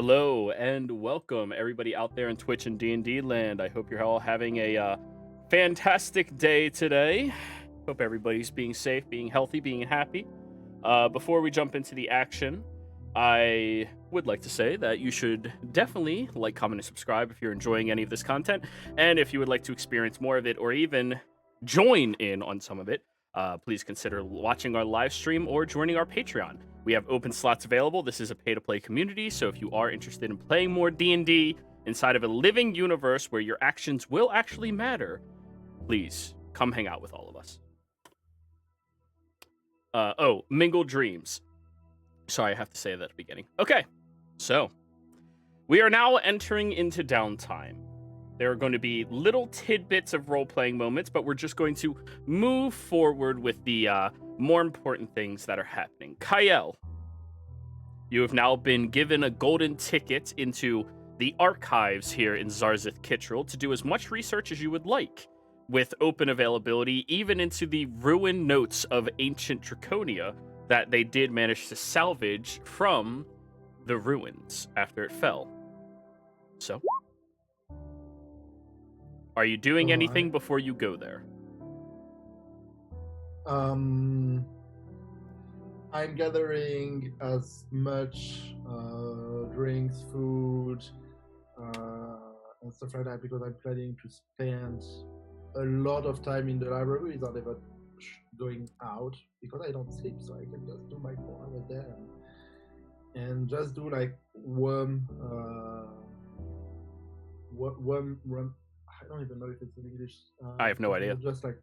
Hello and welcome everybody out there in Twitch and D&D land. I hope you're all having a fantastic day today. Hope everybody's being safe, being healthy, being happy. Before we jump into the action, I would like to say that you should definitely like, comment, and subscribe if you're enjoying any of this content. And if you would like to experience more of it or even join in on some of it, please consider watching our live stream or joining our Patreon. We have open slots available. This is a pay-to-play community, so if you are interested in playing more D&D inside of a living universe where your actions will actually matter, please come hang out with all of us. Mingled Dreams. Sorry, I have to say that at the beginning. Okay, so we are now entering into downtime. There are going to be little tidbits of role-playing moments, but we're just going to move forward with the more important things that are happening. Kyle, you have now been given a golden ticket into the archives here in Zarzith Kittrell to do as much research as you would like, with open availability even into the ruined notes of ancient Draconia that they did manage to salvage from the ruins after it fell. So, are you doing anything before you go there? I'm gathering as much drinks, food, and stuff like that because I'm planning to spend a lot of time in the library without ever going out because I don't sleep, so I can just do my 4 hours there and just do like worm. I don't even know if it's in English. I have no idea. Just like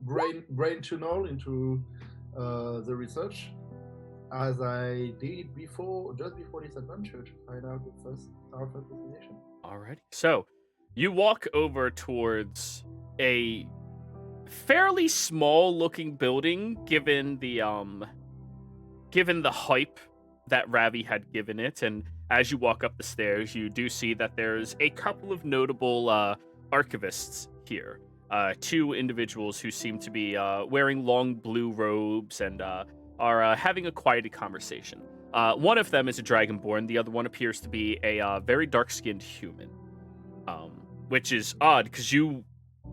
brain tunnel into the research as I did just before this adventure to find out our first destination. Alrighty. So, you walk over towards a fairly small-looking building, given the hype that Ravi had given it, and as you walk up the stairs, you do see that there's a couple of notable archivists here. 2 individuals who seem to be wearing long blue robes and are having a quieted conversation. One of them is a dragonborn. The other one appears to be a very dark-skinned human, which is odd because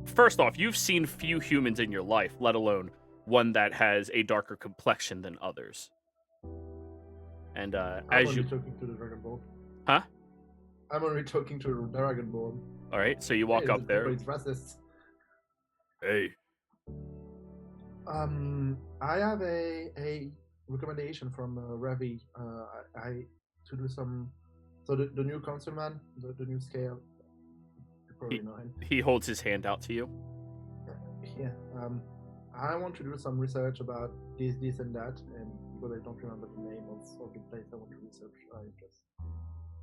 first off, you've seen few humans in your life, let alone one that has a darker complexion than others. And as you talking to the dragonborn. Huh? I'm only talking to the dragonborn. All right, so you walk up there. It's racist. Hey. I have a recommendation from Ravi. To do some. So the new councilman, the new scale. You probably know him. He holds his hand out to you. Yeah. I want to do some research about this, and that, and because I don't remember the name of the place I want to research, I just.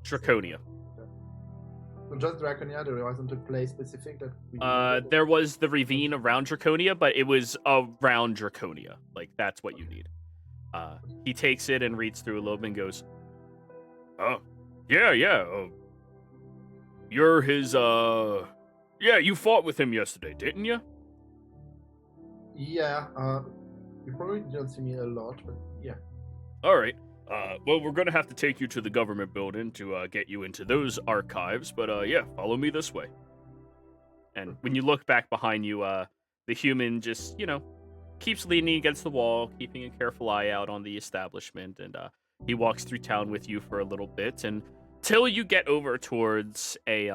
Draconia. So just Draconia. There wasn't a place specific that. There was the ravine around Draconia, but it was around Draconia. Like, that's what you need. He takes it and reads through a little bit and goes, "Oh, yeah. You're his. Yeah, you fought with him yesterday, didn't you?" Yeah. You probably didn't see me a lot, but yeah. All right. Well, we're gonna have to take you to the government building to get you into those archives, but yeah, follow me this way. And when you look back behind you, the human just, keeps leaning against the wall, keeping a careful eye out on the establishment, and he walks through town with you for a little bit until you get over towards a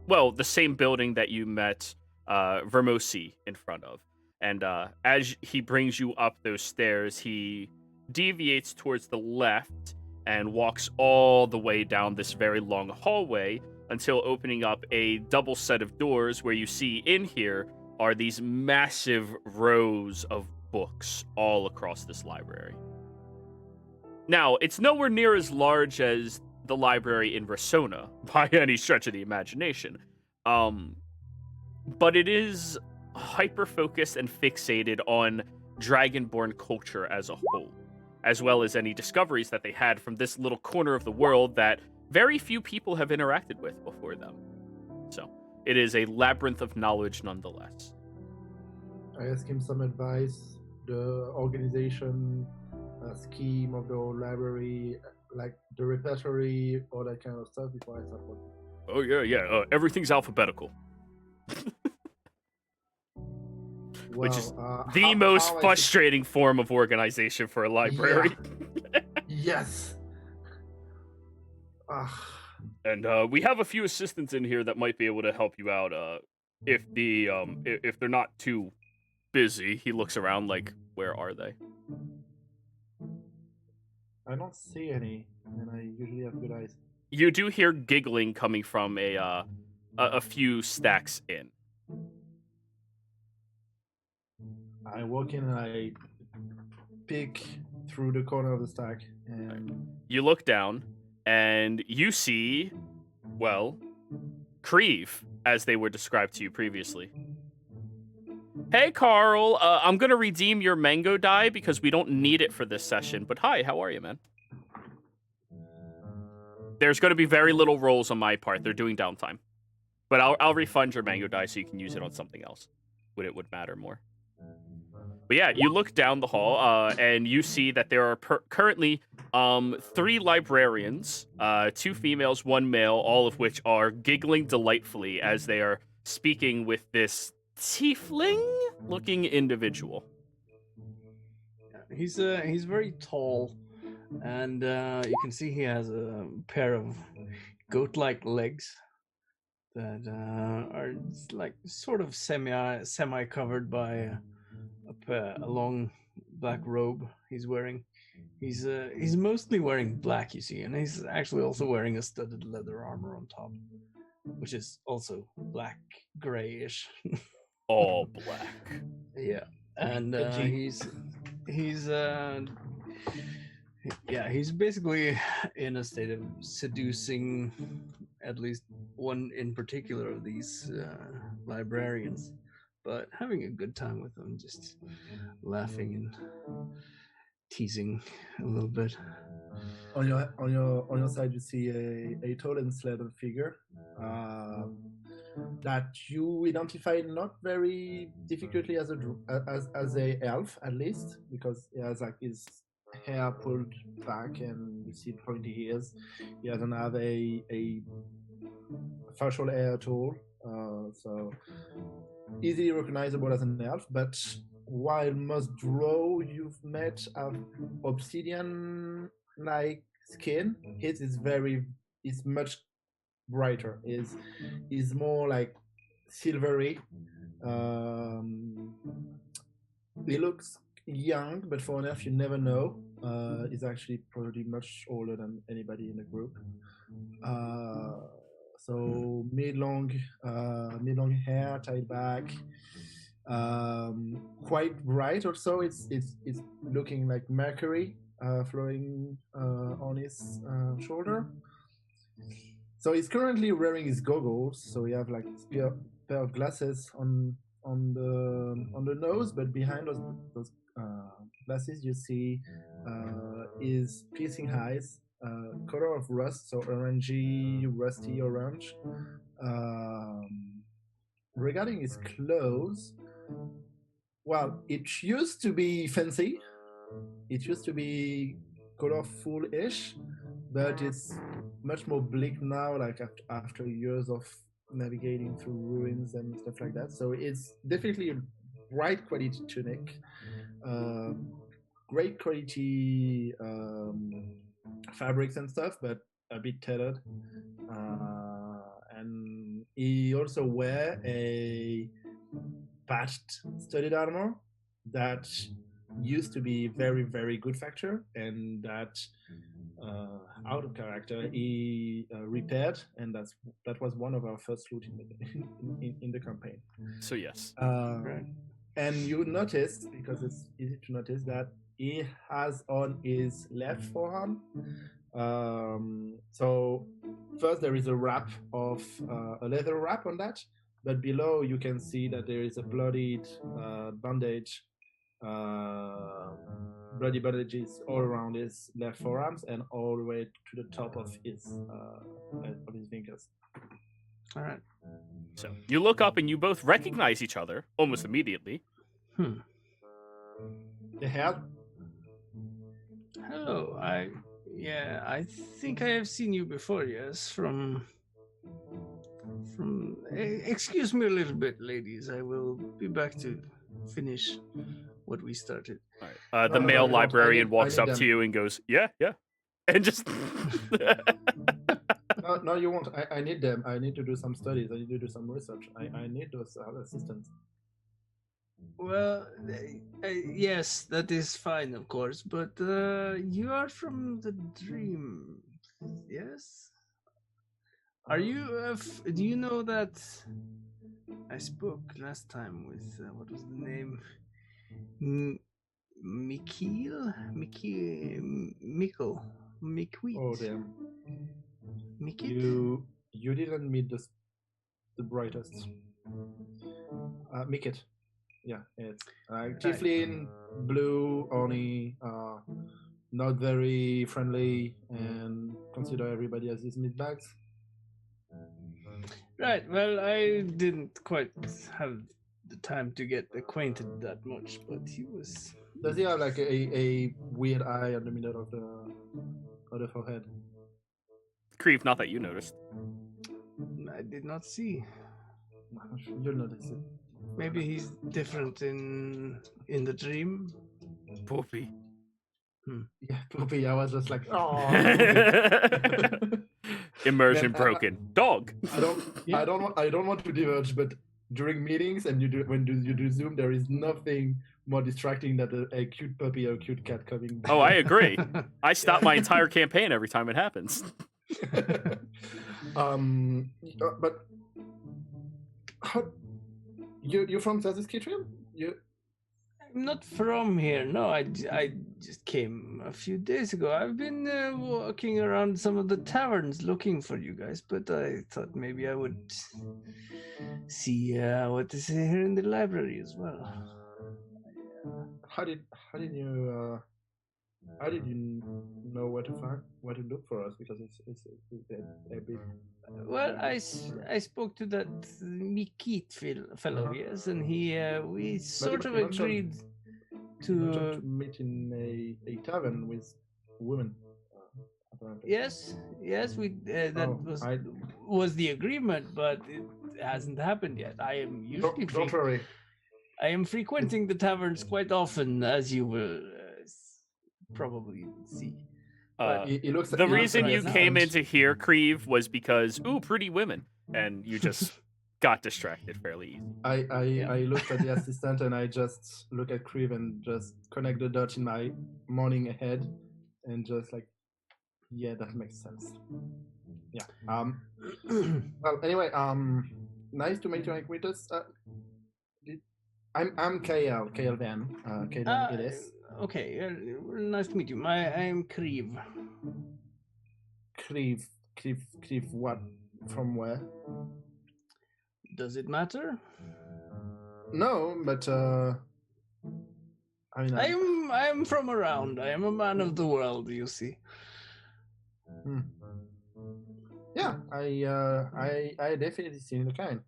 the same building that you met Vermosi in front of. And as he brings you up those stairs, he deviates towards the left and walks all the way down this very long hallway until opening up a double set of doors where you see in here are these massive rows of books all across this library. Now, it's nowhere near as large as the library in Rasona by any stretch of the imagination. But it is hyper-focused and fixated on Dragonborn culture as a whole, as well as any discoveries that they had from this little corner of the world that very few people have interacted with before them. So, it is a labyrinth of knowledge nonetheless. I asked him some advice the organization scheme of the whole library, like the repertory, all that kind of stuff before I start working. Oh yeah. Everything's alphabetical, which is the most frustrating form of organization for a library. Yeah. Yes. And we have a few assistants in here that might be able to help you out. If they're not too busy. He looks around like, where are they? I don't see any, and I usually have good eyes. You do hear giggling coming from a few stacks in. I walk in and I peek through the corner of the stack, and you look down and you see, well, Creve, as they were described to you previously. Hey, Carl, I'm going to redeem your mango die because we don't need it for this session. But hi, how are you, man? There's going to be very little rolls on my part. They're doing downtime. But I'll refund your mango die so you can use it on something else. It would matter more. But yeah, you look down the hall and you see that there are currently 3 librarians, 2 females, 1 male, all of which are giggling delightfully as they are speaking with this tiefling-looking individual. He's very tall, and you can see he has a pair of goat-like legs that are like sort of semi covered by a long black robe he's wearing. He's mostly wearing black, you see, and he's actually also wearing a studded leather armor on top, which is also black grayish. All black. Yeah, and he's basically in a state of seducing at least one in particular of these librarians, but having a good time with them, just laughing and teasing a little bit. On your side, you see a tall and slender figure that you identify not very difficultly as a elf, at least, because he has like his hair pulled back and you see pointy ears. He doesn't have a facial hair at all, so easily recognizable as an elf. But while most drow you've met have obsidian-like skin, his is much brighter. Is more like silvery. He looks young, but for an elf you never know. He's actually probably much older than anybody in the group. So mid-long hair tied back, quite bright. Also, it's looking like mercury flowing on his shoulder. So he's currently wearing his goggles. So we have like a pair of glasses on the nose, but behind those glasses you see his piercing eyes, color of rust, so orangey, rusty orange. Regarding his clothes, well, it used to be fancy. It used to be colorful-ish, but it's much more bleak now, like after years of navigating through ruins and stuff like that. So it's definitely a bright quality tunic, great quality fabrics and stuff, but a bit tattered. And he also wear a patched studded armor that used to be very, very good factor, and that out of character he repaired, and that was one of our first loot in the campaign. So yes, right. And you notice, because it's easy to notice, that he has on his left forearm. So first there is a wrap of a leather wrap on that, but below you can see that there is a bloodied bandage. Bloody bandages all around his left forearms and all the way to the top of his fingers. All right. So you look up and you both recognize each other almost immediately. Yeah. Hello. I think I have seen you before. Yes, from. Excuse me a little bit, ladies. I will be back to finish what we started. All right. The No, male you don't. librarian I walks need up them. to you and goes, "Yeah, yeah," and just. No, you won't. I need them. I need to do some studies. I need to do some research. I need those assistants. Well, yes, that is fine, of course. But you are from the dream, yes? Are you? Do you know that? I spoke last time with what was the name? Mikhail, Mikkel, Mikweet. Oh damn! Mikit? You didn't meet the brightest. Mikit. Yeah, it's Tiflin, blue, only not very friendly, and consider everybody as his meatbags. Right. Well, I didn't quite have the time to get acquainted that much, but he was. Does he have like a weird eye on the middle of the forehead? Creeve, not that you noticed. I did not see. You'll notice it. Maybe he's different in the dream. Poopy. Yeah, poopy. I was just like, oh. Immersion Man, broken. Dog. I don't want to diverge, but during meetings and you do Zoom, there is nothing more distracting than a cute puppy or a cute cat coming. Oh, I agree. I stop my entire campaign every time it happens. But how you're from Zaziskitrian? I'm not from here. No, I just came a few days ago. I've been walking around some of the taverns looking for you guys, but I thought maybe I would see what is here in the library as well. How did you know where to look for us? Because it's a bit. Well, I spoke to that Mikit fellow, yes, and we sort of agreed to meet in a tavern with women. Apparently. Yes, we that was the agreement, but it hasn't happened yet. I am usually don't worry. I am frequenting the taverns quite often, as you will probably see. The reason you came into here, Creeve, was because pretty women, and you just got distracted fairly easy. I looked at the assistant and I just look at Creeve and just connect the dots in my morning ahead, and just like, yeah, that makes sense. Yeah. Well, anyway, nice to meet you, acquaintance. I'm KL Van. KL it is. Okay, nice to meet you. I am Creeve. Creeve, what? From where? Does it matter? No, but I mean, I am from around. I am a man of the world. You see. Yeah, I definitely seen the kind.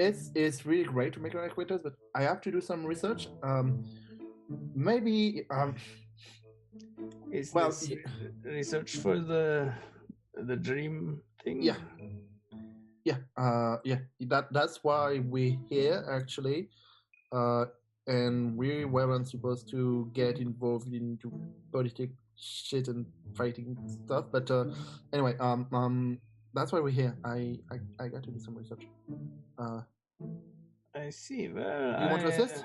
It's really great to make an acquaintance, but I have to do some research. Maybe is this research for the dream thing? Yeah. That's why we're here actually. And we weren't supposed to get involved into political shit and fighting stuff. But anyway, that's why we're here. I got to do some research. I see. Well, you want to assist?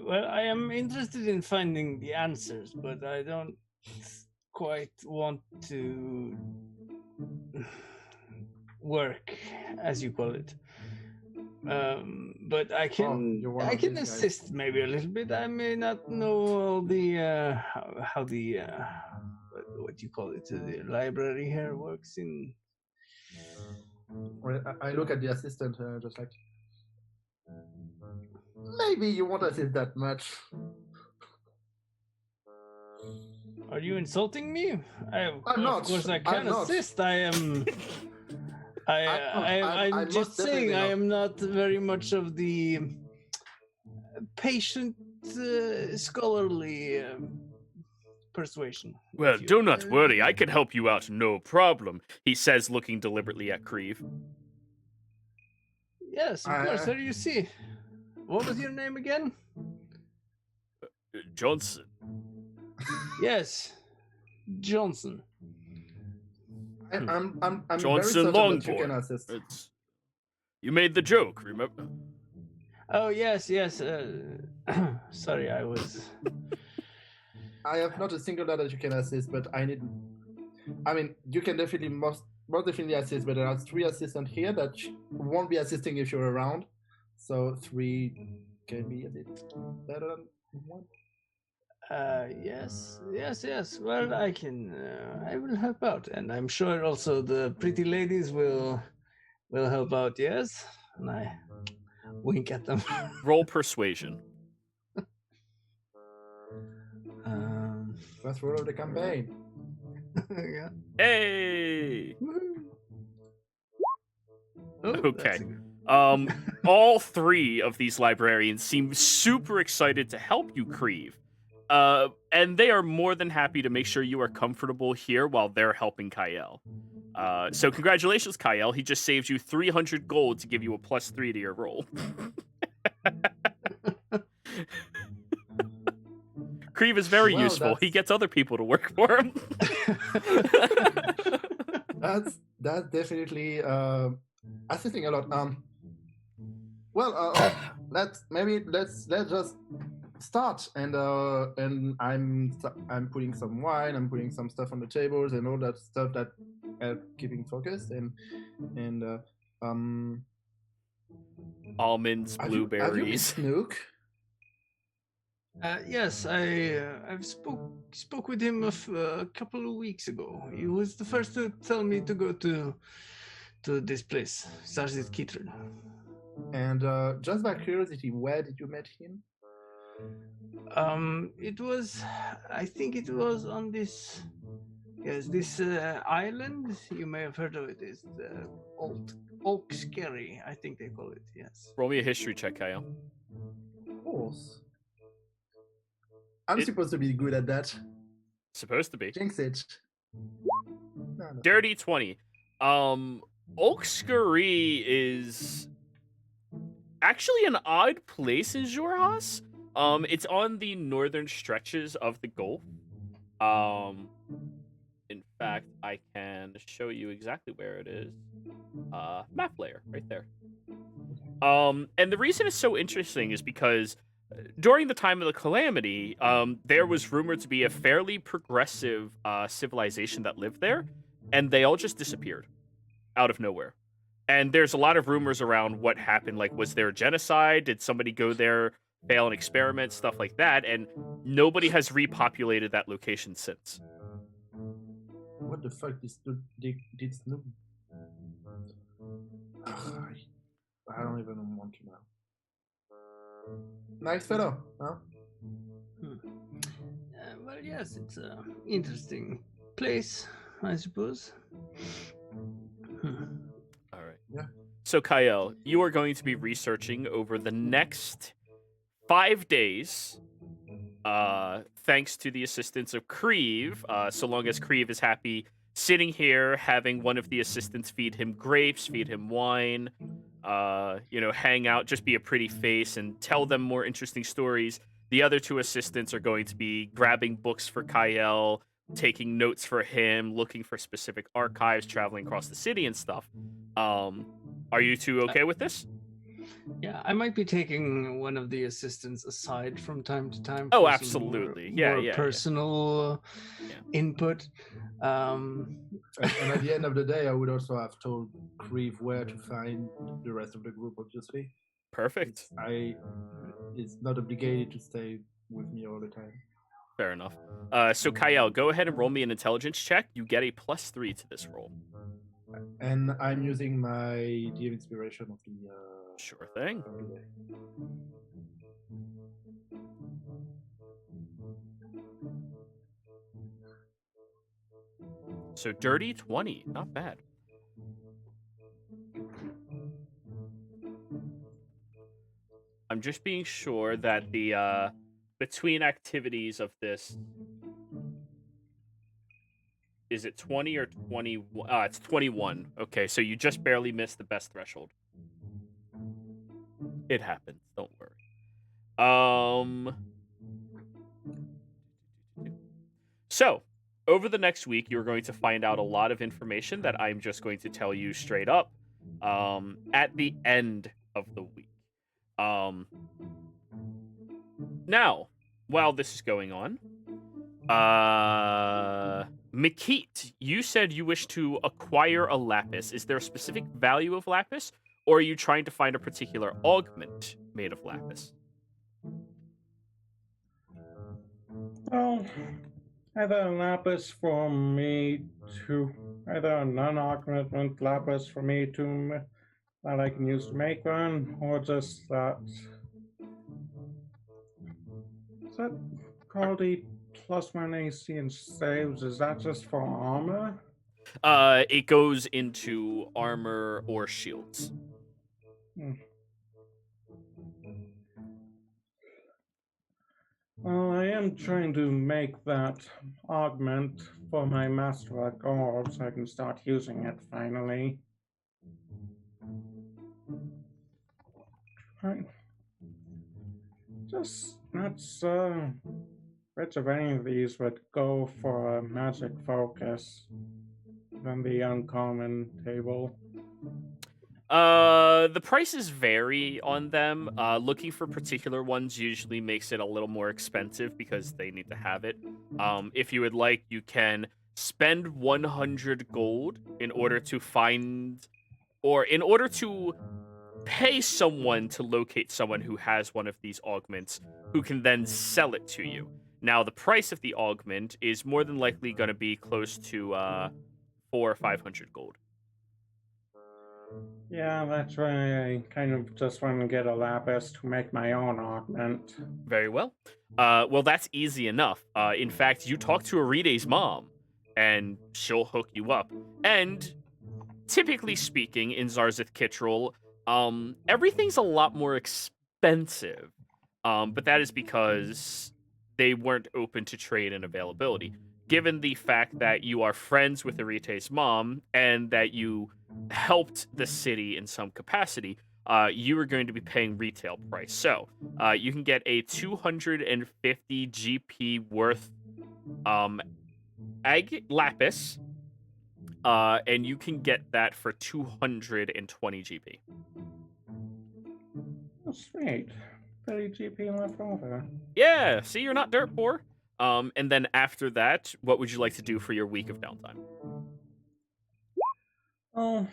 Well, I am interested in finding the answers, but I don't quite want to work, as you call it. But I can assist maybe a little bit. I may not know all the how the what you call it, the library here works in. I look at the assistant and just like, maybe you won't assist that much. Are you insulting me? I'm not. Of course, I can assist. I am. I'm I'm just most definitely saying I not. am not very much of the patient, scholarly persuasion. Well, if you do will. not worry. I can help you out, no problem, he says, looking deliberately at Creve. Yes, of course. There you see. What was your name again? Johnson. Yes, Johnson. I'm very Johnson certain that you can Longbourn. assist. You made the joke, remember? Oh yes, yes. Sorry, I was. I have not a single doubt that you can assist, but I need. I mean, you can definitely most definitely assist, but there are 3 assistants here that won't be assisting if you're around. So 3 can be a bit better than 1. Yes, yes, yes. Well, I can. I will help out, and I'm sure also the pretty ladies will help out. Yes, and I wink at them. Roll persuasion. First roll of the campaign. Yeah. Hey! Oh, Okay. that's good. All 3 of these librarians seem super excited to help you, Creve. And they are more than happy to make sure you are comfortable here while they're helping Kyle. So congratulations, Kyle. He just saved you 300 gold to give you a +3 to your roll. Creve is very useful. He gets other people to work for him. That's definitely assisting a lot. Let's just start, and I'm putting some wine, I'm putting some stuff on the tables, and all that stuff that help keeping focused, and Almonds, blueberries. Have you met Snook? Yes, I've spoke with him a couple of weeks ago. He was the first to tell me to go to this place, Sarsit Kitrin. And just by curiosity, where did you meet him? It was, I think it was on this, yes, this island. You may have heard of it. It's the Oak Scary, I think they call it. Yes. Roll me a history check, Kyle. Of course. I'm supposed to be good at that. Supposed to be. Jinx it. No. Dirty 20. Oakscurry is actually an odd place in Jorhas. It's on the northern stretches of the Gulf. In fact, I can show you exactly where it is. Map layer, right there. And the reason it's so interesting is because during the time of the Calamity, there was rumored to be a fairly progressive civilization that lived there, and they all just disappeared out of nowhere. And there's a lot of rumors around what happened. Like, was there a genocide? Did somebody go there, fail an experiment, stuff like that? And nobody has repopulated that location since. What the fuck did Snoop? I don't even want to know. Nice fellow, huh? Well, yes, it's an interesting place, I suppose. All right. Yeah. So, Kyle, you are going to be researching over the next 5 days, thanks to the assistance of Creve, so long as Creve is happy sitting here, having one of the assistants feed him grapes, feed him wine, hang out, just be a pretty face and tell them more interesting stories. The other 2 assistants are going to be grabbing books for Kyle, taking notes for him, looking for specific archives, traveling across the city and stuff. Are you 2 okay with this? Yeah, I might be taking one of the assistants aside from time to time. Oh, for absolutely. Some Yeah, more yeah. personal input. And at the end of the day, I would also have told Creve where to find the rest of the group, obviously. Perfect. It's not obligated to stay with me all the time. Fair enough. So Kyle, go ahead and roll me an intelligence check. You get a +3 to this roll. And I'm using my DM inspiration of the Sure thing. So dirty 20, not bad. just being sure that the between activities of this, is it 20 or 21? It's 21. Okay, so you just barely missed the best threshold. It happens. Don't worry. So, over the next week, you're going to find out a lot of information that I'm just going to tell you straight up at the end of the week. Now, while this is going on, Makit, you said you wish to acquire a lapis. Is there a specific value of lapis, or are you trying to find a particular augment made of lapis? Well, either a lapis for me to, either a non-augment lapis for me to that I can use to make one, or just that. Is that quality +1 AC and saves? Is that just for armor? It goes into armor or shields. Well, I am trying to make that augment for my masterwork orb so I can start using it finally. Just not so which of any of these would go for a magic focus than the uncommon table. The prices vary on them. Looking for particular ones usually makes it a little more expensive because they need to have it. If you would like, you can spend 100 gold in order to find, or in order to pay someone to locate someone who has one of these augments, who can then sell it to you. Now, the price of the augment is more than likely going to be close to 400 or 500 gold. Yeah, that's why I kind of just want to get a lapis to make my own augment. Very well. Well, that's easy enough. In fact, you talk to Aride's mom, and she'll hook you up. And typically speaking, in Zarzith Kitrol, everything's a lot more expensive. But that is because they weren't open to trade and availability. Given the fact that you are friends with Aride's mom and that you helped the city in some capacity, you are going to be paying retail price. So you can get a 250 GP worth lapis, and you can get that for 220 GP. Oh, sweet. 30 GP left over. Yeah, see, you're not dirt poor. And then after that, what would you like to do for your week of downtime? Well,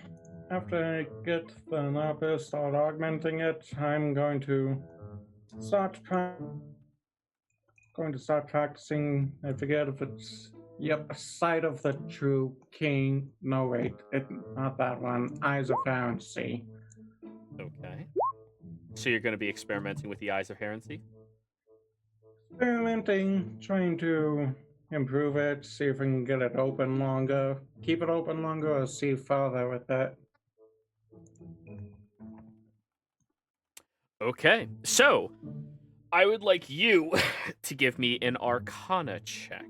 after I get the lapis, start augmenting it, I'm going to start practicing. I forget if it's Sight of the True King. No, wait, not that one. Eyes of Heresy. Okay. So you're going to be experimenting with the Eyes of Heresy? Experimenting, trying to improve it, see if we can get it open longer, keep it open longer, or see further with it. Okay, so I would like you to give me an Arcana check.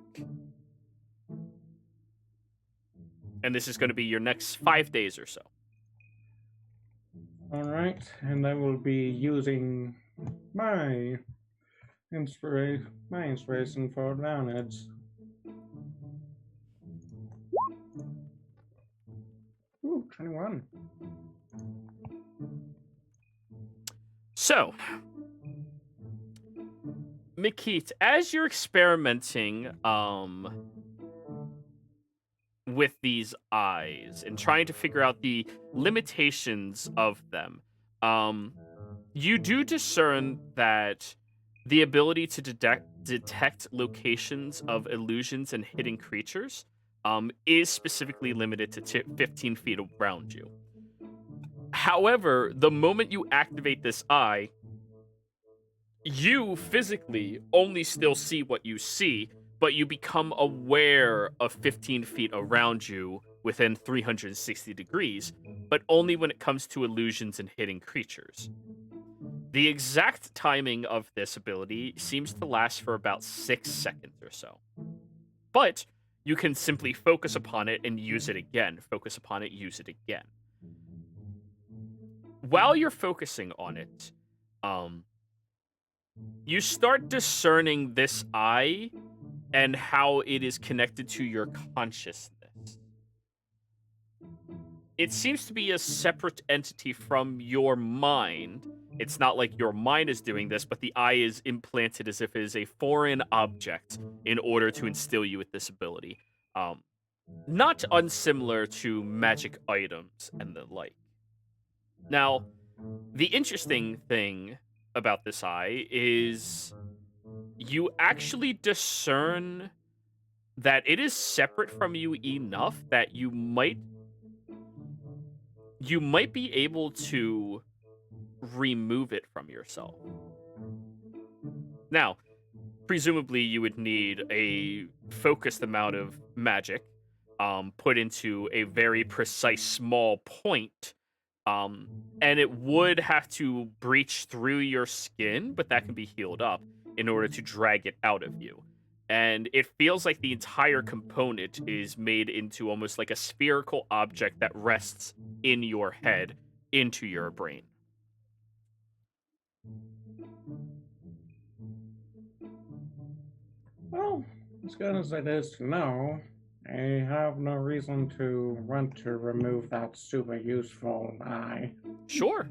And this is going to be your next 5 days or so. Alright, and I will be using my inspiration for advantage. Ooh, 21. So, Makit, as you're experimenting with these eyes and trying to figure out the limitations of them, you do discern that the ability to detect locations of illusions and hidden creatures is specifically limited to 15 feet around you. However, the moment you activate this eye, you physically only still see what you see, but you become aware of 15 feet around you within 360 degrees, but only when it comes to illusions and hidden creatures. The exact timing of this ability seems to last for about 6 seconds or so. But you can simply focus upon it and use it again. Focus upon it, use it again. While you're focusing on it, you start discerning this eye and how it is connected to your consciousness. It seems to be a separate entity from your mind. It's not like your mind is doing this, but the eye is implanted as if it is a foreign object in order to instill you with this ability. Not unsimilar to magic items and the like. Now, the interesting thing about this eye is you actually discern that it is separate from you enough that you might be able to remove it from yourself. Now, presumably you would need a focused amount of magic put into a very precise small point, and it would have to breach through your skin, but that can be healed up in order to drag it out of you. And it feels like the entire component is made into almost like a spherical object that rests in your head, into your brain. Well, as good as it is to know, I have no reason to want to remove that super useful eye. Sure.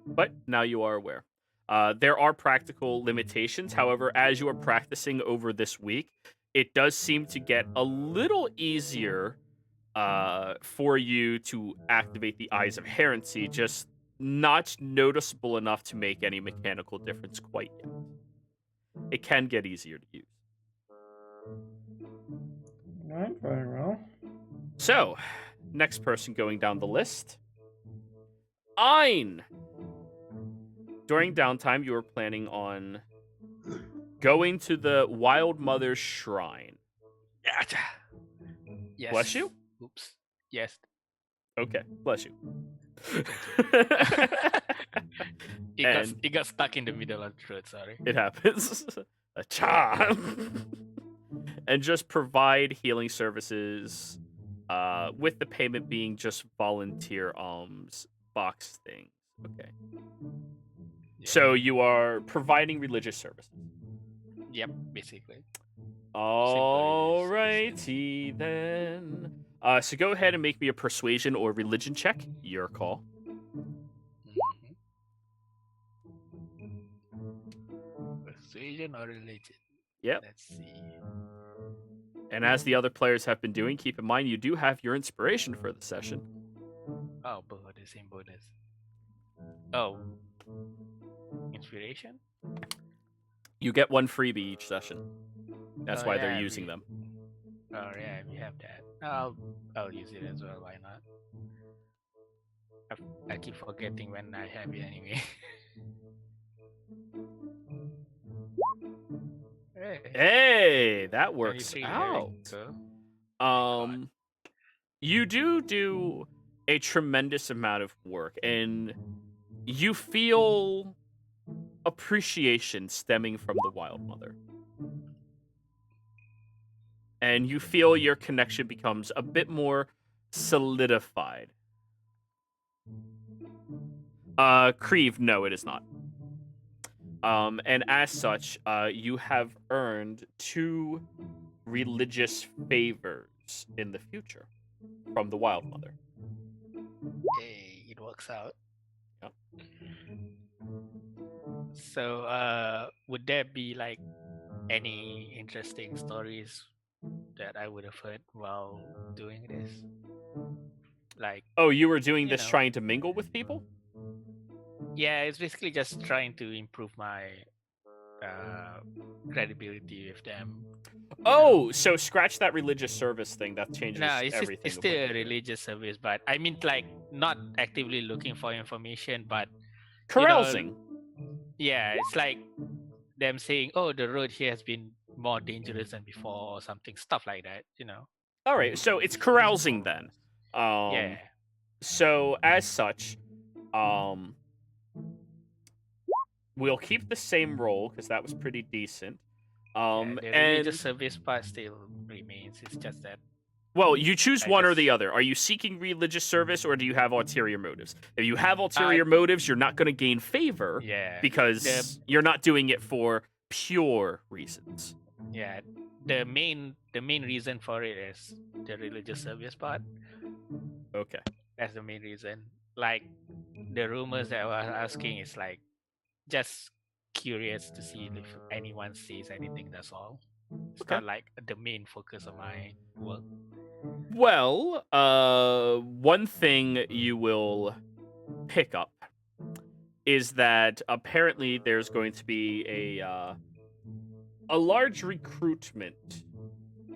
But now you are aware. There are practical limitations. However, as you are practicing over this week, it does seem to get a little easier for you to activate the Eyes of Herency, just not noticeable enough to make any mechanical difference quite yet. It can get easier to use. Right, very well. So, next person going down the list. Ein! During downtime, you were planning on going to the Wild Mother's Shrine. Yes. Bless you? Oops. Yes. Okay, bless you. It got stuck in the middle of the throat, sorry. It happens. A charm. And just provide healing services, with the payment being just volunteer alms box things. Okay. Yeah. So you are providing religious services. Yep, basically. Alrighty then. So go ahead and make me a persuasion or religion check. Your call. Persuasion or religion? Yep. Let's see. And as the other players have been doing, keep in mind you do have your inspiration for the session. Oh, but the same bonus. Oh. Inspiration? You get one freebie each session. That's Oh, why they're yeah, using them. Oh yeah, we have that. I'll use it as well. Why not? I keep forgetting when I have it anyway. Hey, that works 23 out. Cool. You do a tremendous amount of work, and you feel appreciation stemming from the Wild Mother. And you feel your connection becomes a bit more solidified. Creve, no, it is not. And as such, you have earned 2 religious favors in the future from the Wild Mother. Hey, it works out. Yep. So, would there be like any interesting stories that I would have heard while doing this? Like, Oh, you were doing you this know. trying to mingle with people? yeah, it's basically just trying to improve my credibility with them. Oh, so scratch that religious service thing. That changes No, it's everything. still a religious service, but I mean, like, not actively looking for information, but Carousing. yeah, it's like them saying, "Oh, the road here has been more dangerous than before," or something, stuff like that. All right, so it's carousing then. Yeah. So as such, we'll keep the same roll because that was pretty decent. The And religious service part still remains. It's just that well, you choose I one or just- the other. Are you seeking religious service or do you have ulterior motives? If you have ulterior I- motives, you're not going to gain favor yeah, because you're not doing it for pure reasons. yeah. The main reason for it is the religious service part. Okay. That's the main reason. Like the rumors that I was asking is like just curious to see if anyone sees anything. That's all. It's Okay. not like the main focus of my work. Well, one thing you will pick up is that apparently there's going to be a large recruitment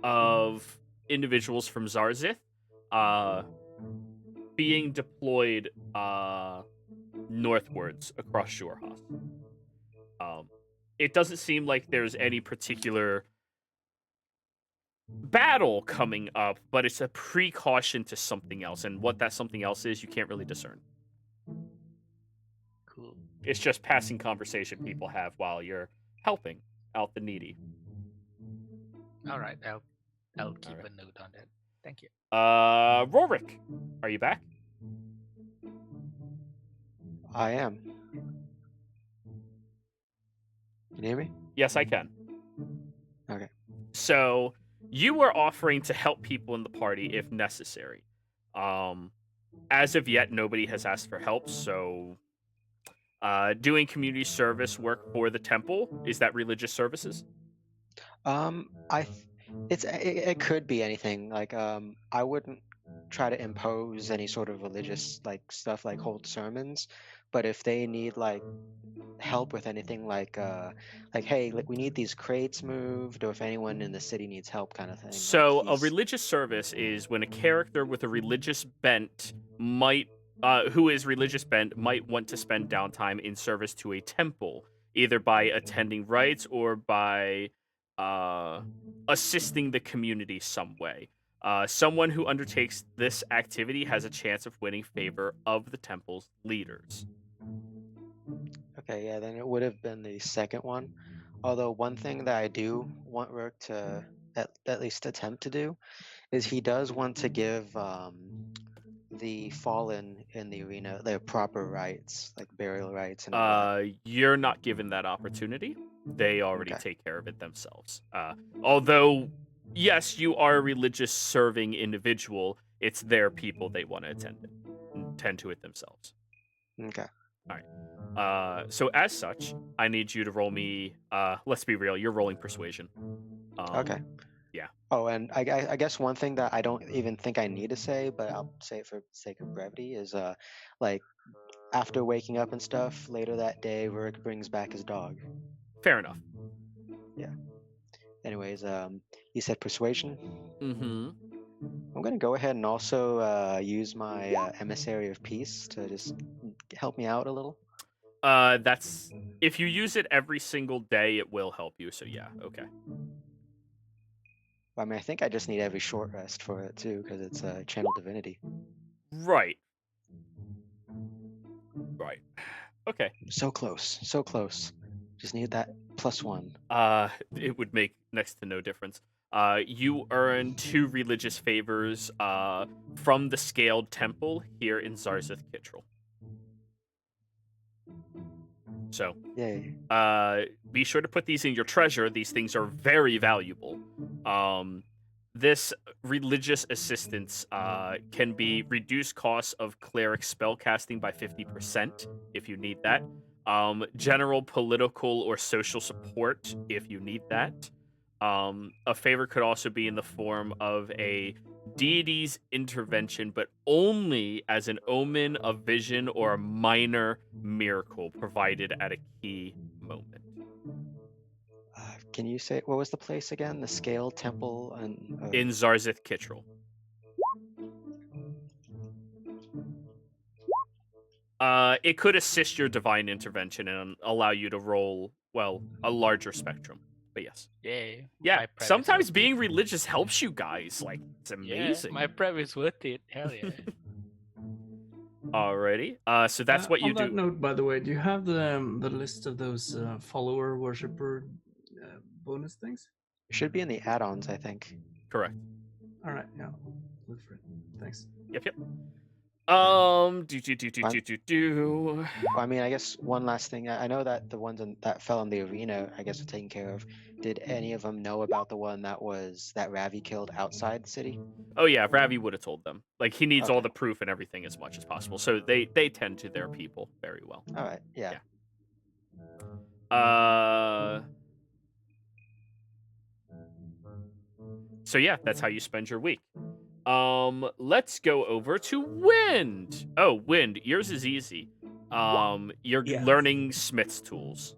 of individuals from Zarzith being deployed northwards across Shorehas. It doesn't seem like there's any particular battle coming up, but it's a precaution to something else, and what that something else is, you can't really discern. Cool. It's just passing conversation people have while you're helping out the needy. All right, I'll keep right. a note on that. Thank you. Rorik, are you back? I am. Can you hear me? Yes, I can. Okay. So you were offering to help people in the party if necessary. As of yet, nobody has asked for help, so doing community service work for the temple, is that religious services? It could be anything. Like I wouldn't try to impose any sort of religious like stuff like hold sermons, but if they need like help with anything like hey, we need these crates moved, or if anyone in the city needs help kind of thing. So like a religious service is when a character with a religious bent might who is religious bent might want to spend downtime in service to a temple, either by attending rites or by assisting the community some way. Someone who undertakes this activity has a chance of winning favor of the temple's leaders. Okay, yeah, then it would have been the second one. Although one thing that I do want Rook to at least attempt to do is he does want to give the fallen in the arena their proper rights, like burial rights and all that. You're not given that opportunity. They already Okay. take care of it themselves. Although, yes, you are a religious serving individual, it's their people they want to tend to it themselves. Okay. So as such, I need you to roll me. Let's be real. You're rolling persuasion. Okay. Yeah. Oh, and I guess one thing that I don't even think I need to say, but I'll say it for sake of brevity, is like after waking up and stuff later that day, Rook brings back his dog. Fair enough. Anyways, you said persuasion. Mm-hmm. I'm gonna go ahead and also use my emissary of peace to just help me out a little. That's if you use it every single day, it will help you. So yeah, okay. I mean, I think I just need every short rest for it too, because it's channel divinity. Right. Okay. So close, so close. Just need that +1. It would make next to no difference. You earn 2 religious favors from the Scaled Temple here in Zarzith Kittrell. So, Yay. be sure to put these in your treasure. These things are very valuable. This religious assistance can be reduced costs of cleric spellcasting by 50% if you need that. General political or social support if you need that. A favor could also be in the form of a deity's intervention, but only as an omen, a vision, or a minor miracle provided at a key moment. Can you say what was the place again? The Scale Temple and In Zarzith Kittrell. It could assist your divine intervention and allow you to roll, well, a larger spectrum. But yes. Yay. Yeah, my prep is sometimes worth being it. religious helps you guys. Like, it's Yeah, amazing. my prep is worth it. Hell yeah. Alrighty. So that's what you On that do. note, by the way, do you have the list of those follower worshiper bonus things? It should be in the add-ons, I think. Correct. All right, yeah, look for it. Thanks. Yep. Well, Do. I mean, I guess one last thing. I know that the ones that fell in the arena, I guess, were taken care of. Did any of them know about the one that Ravi killed outside the city? Oh yeah, Ravi would have told them. Like he needs all Okay. the proof and everything as much as possible. So they tend to their people very well. All right. Yeah. So yeah, that's how you spend your week. Let's go over to Wind. Oh, Wind, yours is easy. You're Yeah. learning Smith's tools.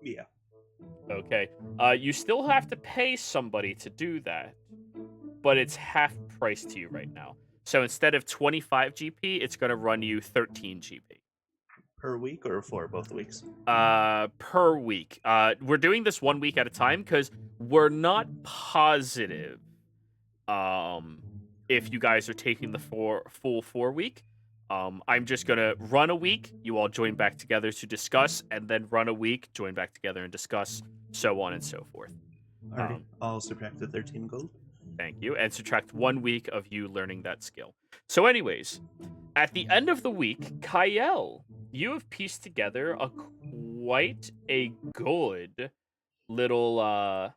Yeah. Okay. You still have to pay somebody to do that, but it's half price to you right now. So instead of 25 GP, it's going to run you 13 GP. Per week or for both weeks? Per week. We're doing this 1 week at a time because we're not positive if you guys are taking the full 4 week. I'm just gonna run a week, you all join back together to discuss, and then run a week, join back together and discuss, so on and so forth. Alright, I'll subtract the 13 gold. Thank you, and subtract 1 week of you learning that skill. So anyways, at the end of the week, Kyle, you have pieced together quite a good little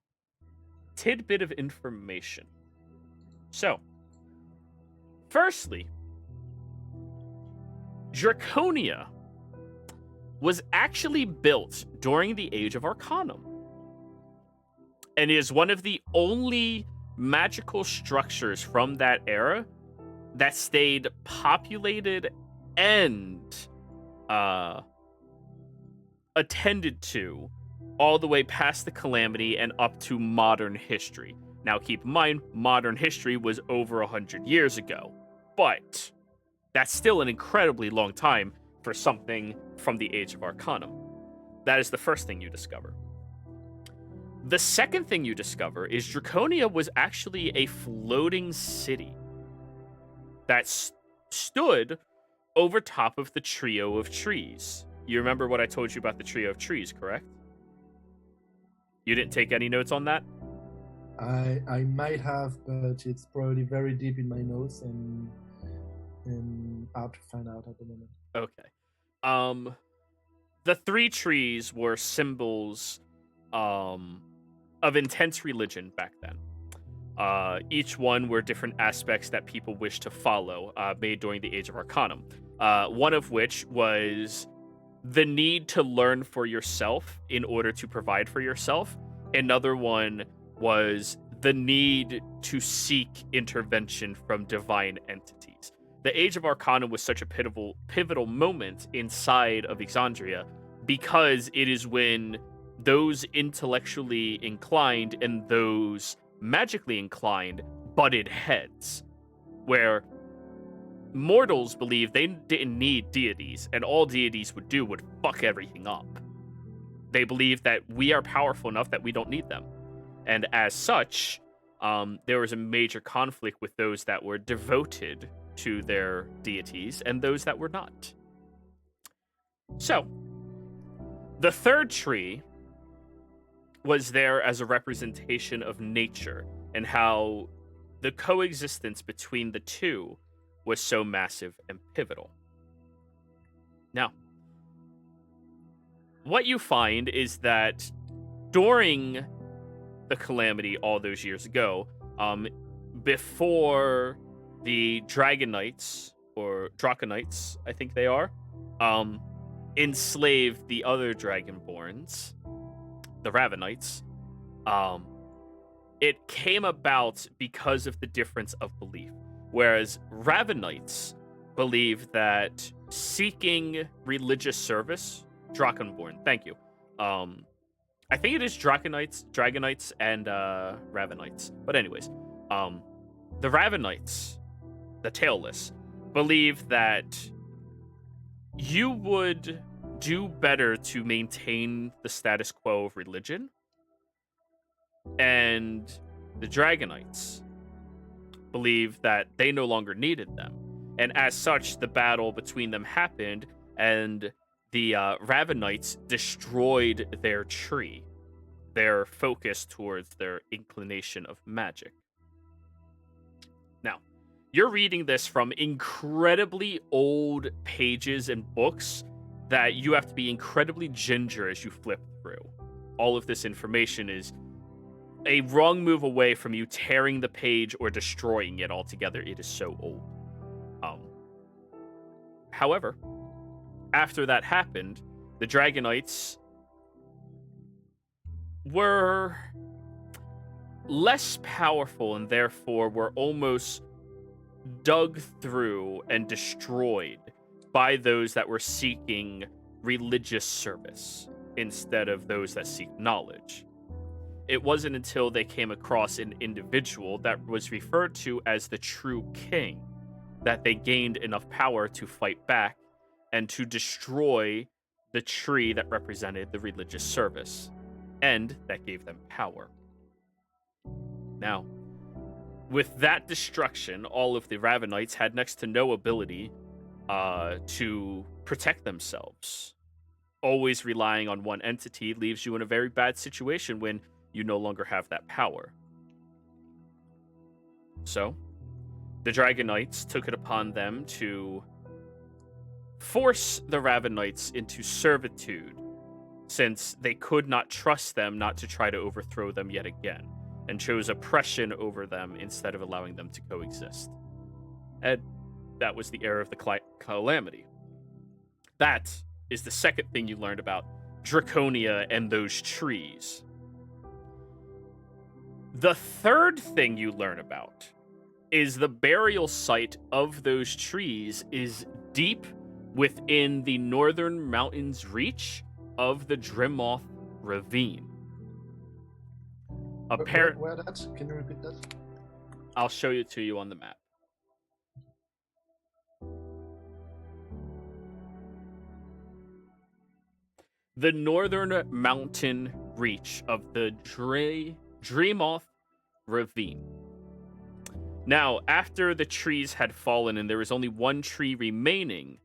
tidbit of information. So, firstly, Draconia was actually built during the Age of Arcanum and is one of the only magical structures from that era that stayed populated and attended to all the way past the Calamity and up to modern history. Now, keep in mind, modern history was over 100 years ago, but that's still an incredibly long time for something from the Age of Arcanum. That is the first thing you discover. The second thing you discover is Draconia was actually a floating city that stood over top of the trio of trees. You remember what I told you about the trio of trees, correct? You didn't take any notes on that? I might have, but it's probably very deep in my notes and hard to find out at the moment. Okay. The 3 trees were symbols of intense religion back then. Each one were different aspects that people wished to follow, made during the Age of Arcanum. One of which was the need to learn for yourself in order to provide for yourself. Another one was the need to seek intervention from divine entities. The Age of Arcanum was such a pivotal moment inside of Exandria because it is when those intellectually inclined and those magically inclined butted heads, where mortals believed they didn't need deities, and all deities would do would fuck everything up. They believed that we are powerful enough that we don't need them. And as such, there was a major conflict with those that were devoted to their deities and those that were not. So, the third tree was there as a representation of nature and how the coexistence between the two was so massive and pivotal. Now, what you find is that during the Calamity all those years ago, before the Dragonites, or Draconites, I think they are, enslaved the other Dragonborns, the Ravenites, it came about because of the difference of belief. Whereas Ravenites believe that seeking religious service, Dragonborn, thank you. I think it is Dragonites, and Ravenites. But anyways, the Ravenites, the Tailless, believe that you would do better to maintain the status quo of religion, and the Dragonites believe that they no longer needed them. And as such, the battle between them happened, and the Ravenites destroyed their tree, their focus towards their inclination of magic. Now, you're reading this from incredibly old pages and books that you have to be incredibly ginger as you flip through. All of this information is a wrong move away from you tearing the page or destroying it altogether. It is so old. However, after that happened, the Dragonites were less powerful and therefore were almost dug through and destroyed by those that were seeking religious service instead of those that seek knowledge. It wasn't until they came across an individual that was referred to as the true king that they gained enough power to fight back and to destroy the tree that represented the religious service, and that gave them power. Now, with that destruction, all of the Ravenites had next to no ability to protect themselves. Always relying on one entity leaves you in a very bad situation when you no longer have that power. So, the Dragonites took it upon them to force the Ravenites into servitude, since they could not trust them not to try to overthrow them yet again, and chose oppression over them instead of allowing them to coexist. And that was the era of the calamity. That is the second thing you learned about Draconia and those trees. The third thing you learn about is the burial site of those trees is deep within the northern mountains reach of the Drimoth Ravine. Where that? Can you repeat that? I'll show it to you on the map. The northern mountain reach of the Drimoth Ravine. Now, after the trees had fallen and there was only one tree remaining,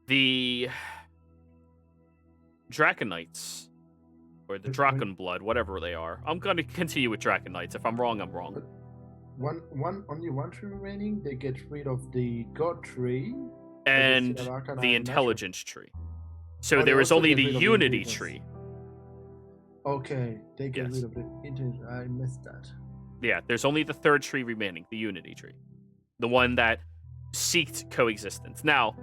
the Draconites, or the Draconblood, whatever they are. I'm going to continue with Draconites. If I'm wrong, I'm wrong. Only one tree remaining. They get rid of the God tree and the Intelligence tree. So there was only the Unity tree. Okay, they get rid of the Intelligence. I missed that. Yeah, there's only the third tree remaining, the Unity tree. The one that seeked coexistence. Now,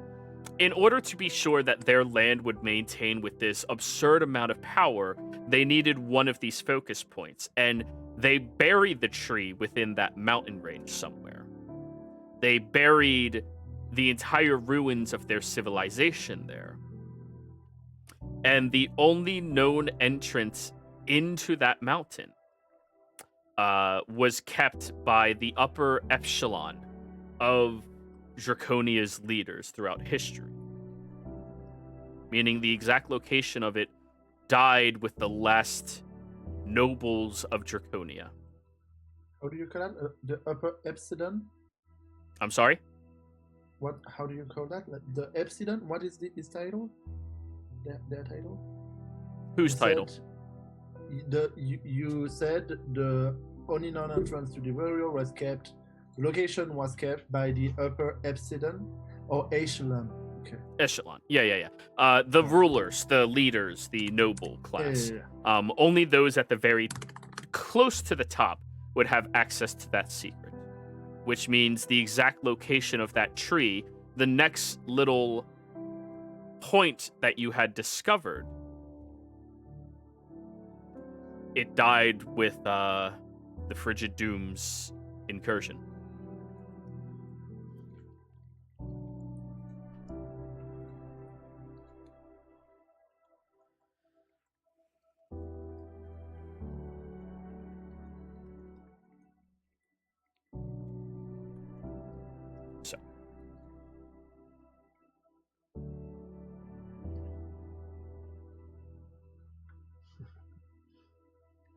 in order to be sure that their land would maintain with this absurd amount of power, they needed one of these focus points, and they buried the tree within that mountain range somewhere. They buried the entire ruins of their civilization there. And the only known entrance into that mountain was kept by the upper echelon of Draconia's leaders throughout history. Meaning the exact location of it died with the last nobles of Draconia. How do you call that? The upper epsilon? I'm sorry? How do you call that? The epsilon? What is his title? Their title? Whose title? You said the only known entrance to the burial was kept. The location was kept by the upper epsilon or echelon. Okay. Echelon. Yeah. The rulers, the leaders, the noble class. Yeah. Only those at the very close to the top would have access to that secret, which means the exact location of that tree, the next little point that you had discovered, it died with the Frigid Doom's incursion.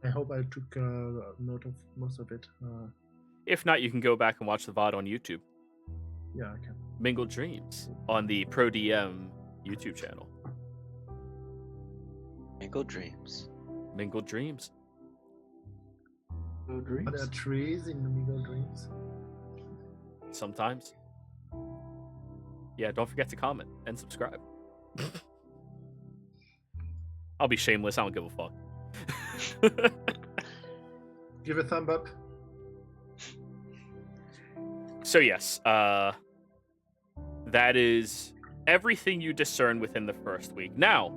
I hope I took note of most of it. If not, you can go back and watch the VOD on YouTube. Yeah, I can. Mingled Dreams on the Pro DM YouTube channel. Mingled Dreams. Mingled Dreams. No Are there dreams. trees in the Mingled Dreams? Sometimes. Yeah, don't forget to comment and subscribe. I'll be shameless. I don't give a fuck. Give a thumb up. So yes, that is everything you discern within the first week. Now,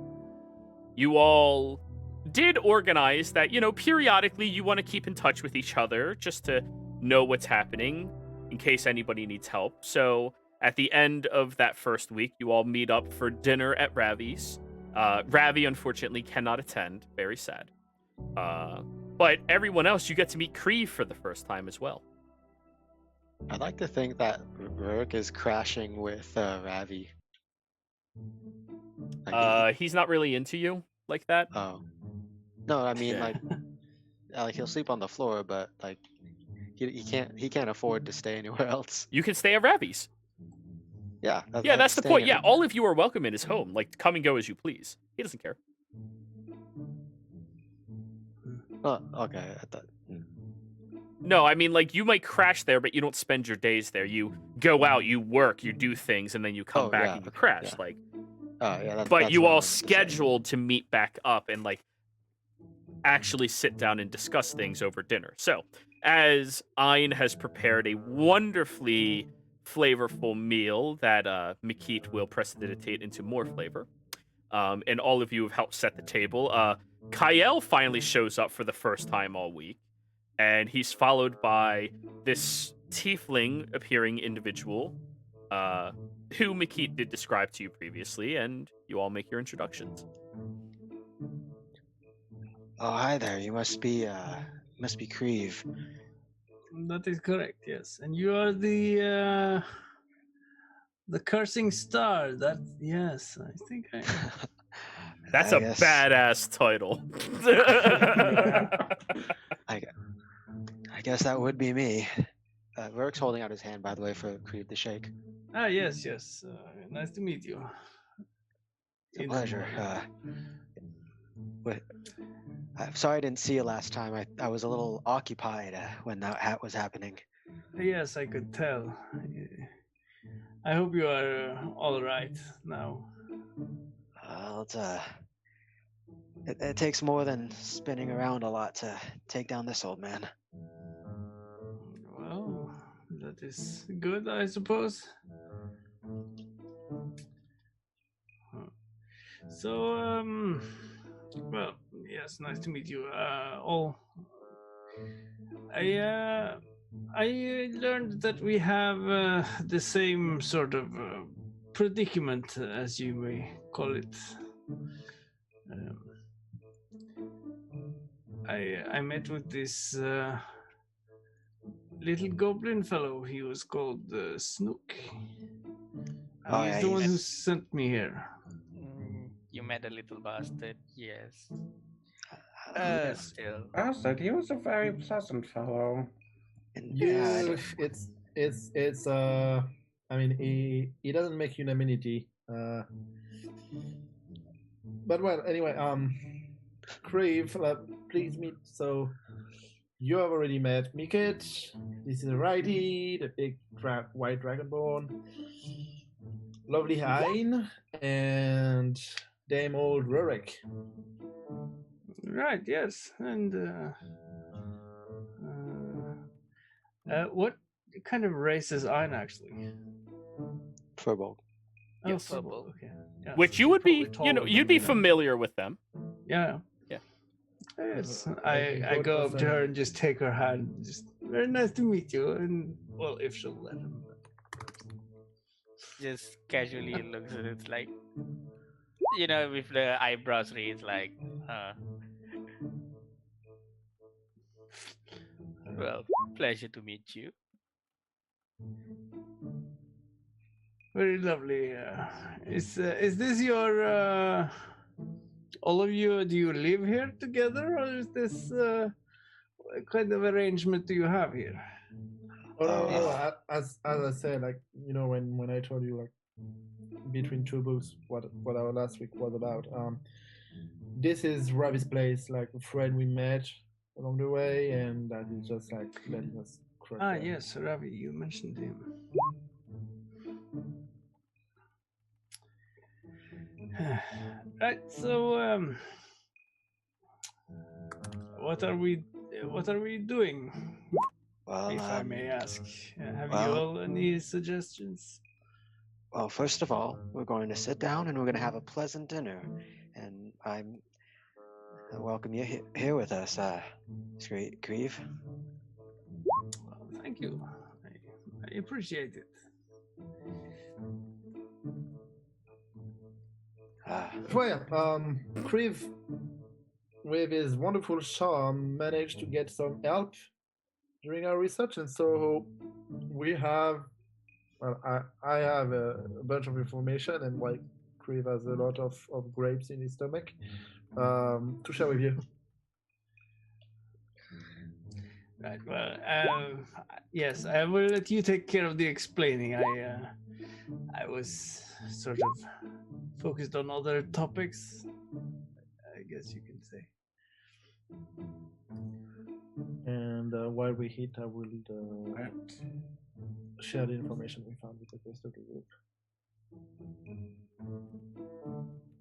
you all did organize that, periodically you want to keep in touch with each other just to know what's happening in case anybody needs help. So at the end of that first week, you all meet up for dinner at Ravi's. Ravi, unfortunately, cannot attend. Very sad. But everyone else, you get to meet Kree for the first time as well. I'd like to think that Rourke is crashing with Ravi. Like, He's not really into you like that. oh. No, I mean Yeah. like he'll sleep on the floor, but like he can't afford to stay anywhere else. You can stay at Ravi's. Yeah. Yeah, that's the staying point. at- Yeah, all of you are welcome in his home. Like, come and go as you please. He doesn't care. Oh, okay. I thought. No, I mean, like, you might crash there, but you don't spend your days there. You go out, you work, you do things, and then you come Oh, back yeah, and you okay, crash. yeah. Like, Oh yeah. but that's you what I all wanted to say. scheduled to meet back up and, like, actually sit down and discuss things over dinner. So, as Ayn has prepared a wonderfully flavorful meal that Makit will prestidigitate into more flavor, and all of you have helped set the table. Kael finally shows up for the first time all week, and he's followed by this tiefling appearing individual, who Makit did describe to you previously, and you all make your introductions. Oh, hi there. You must be Creve. That is correct, yes. And you are the cursing star. That yes, I think I am. That's I a guess- badass title. I guess that would be me. Rourke's holding out his hand, by the way, for Creve to shake. Ah, yes. Nice to meet you. It's a In the pleasure. morning. I'm sorry I didn't see you last time. I was a little occupied when that was happening. Yes, I could tell. I hope you are all right now. Well, it takes more than spinning around a lot to take down this old man. Well, that is good, I suppose. So, well, yes, nice to meet you. All. I learned that we have the same sort of predicament, as you may call it. I met with this little goblin fellow. He was called Snook. Oh, He's yeah, the one who he's- sent me here. You met a little bastard, yes. Yes. Still. Bastard, he was a very pleasant fellow. Yeah, It's I mean he doesn't make unanimity. But well, anyway, Crave, please meet. So you have already met Mikit. This is Righty, the big white dragonborn. Lovely Hein and Dame Old Rurik. Right, yes. And what kind of race is Ein actually? Furbolg. Oh, Yes. Furbolg, okay. Yeah, Which so you she's would be, probably taller you'd than be me then. familiar with them. Yeah. Yeah. Yes, Okay, I both go of up to her them. and just take her hand. Just very nice to meet you. And well, if she'll let him. Just casually looks at it like, with the eyebrows raised, like, well, pleasure to meet you. Very lovely. Is this your all of you? Do you live here together, or is this what kind of arrangement do you have here? Oh no, no, no. Oh. As I said, like when I told you like between two books what our last week was about. This is Ravi's place, like a friend we met along the way, and that is just like letting us crack there. Yes, Ravi, you mentioned him. Right, so what are we doing, Well, if I may ask? Have you well- all any suggestions? well, first of all, we're going to sit down and we're going to have a pleasant dinner, and I welcome you here with us, Grieve. Well, thank you. I appreciate it. Well, Kriv, with his wonderful charm, managed to get some help during our research, and so we have. Well, I have a bunch of information, and like Kriv has a lot of grapes in his stomach to share with you. Right. Well, yes, I will let you take care of the explaining. I was sort of focused on other topics, I guess you can say. And while we hit, I will share the information we found with the rest of the group.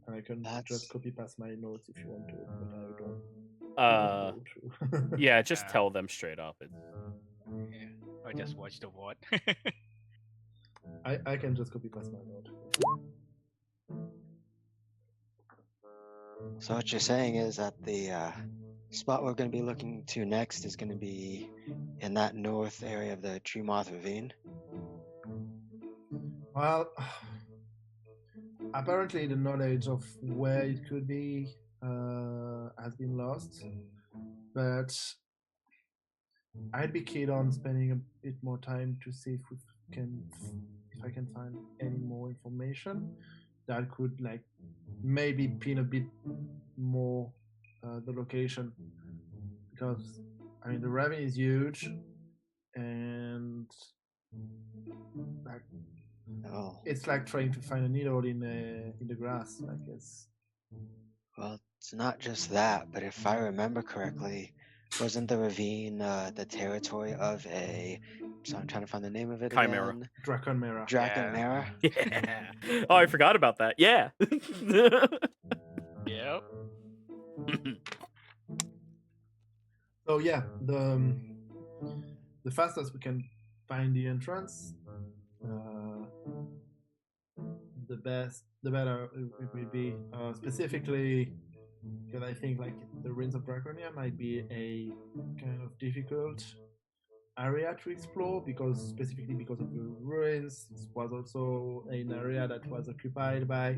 And I can just copy paste my notes if you want to, but I don't. Yeah, just tell them straight up. Yeah. Or just watch the VOD. I can just copy paste my note. So what you're saying is that the spot we're going to be looking to next is going to be in that north area of the Tree Moth Ravine? Well, apparently the knowledge of where it could be has been lost, but I'd be keen on spending a bit more time to see if I can find any more information that could like maybe pin a bit more the location, because I mean the ravine is huge and like it's like trying to find a needle in the grass. Like it's Well, it's not just that, but if I remember correctly, wasn't the ravine the territory of a? So I'm trying to find the name of it Chimera. again. Draconmera. Draconmera. Yeah. Oh, I forgot about that. Yeah. Yep. So yeah, the fastest we can find the entrance, the better it will be. Specifically, because I think like the ruins of Draconia might be a kind of difficult area to explore, specifically because of the ruins. This was also an area that was occupied by,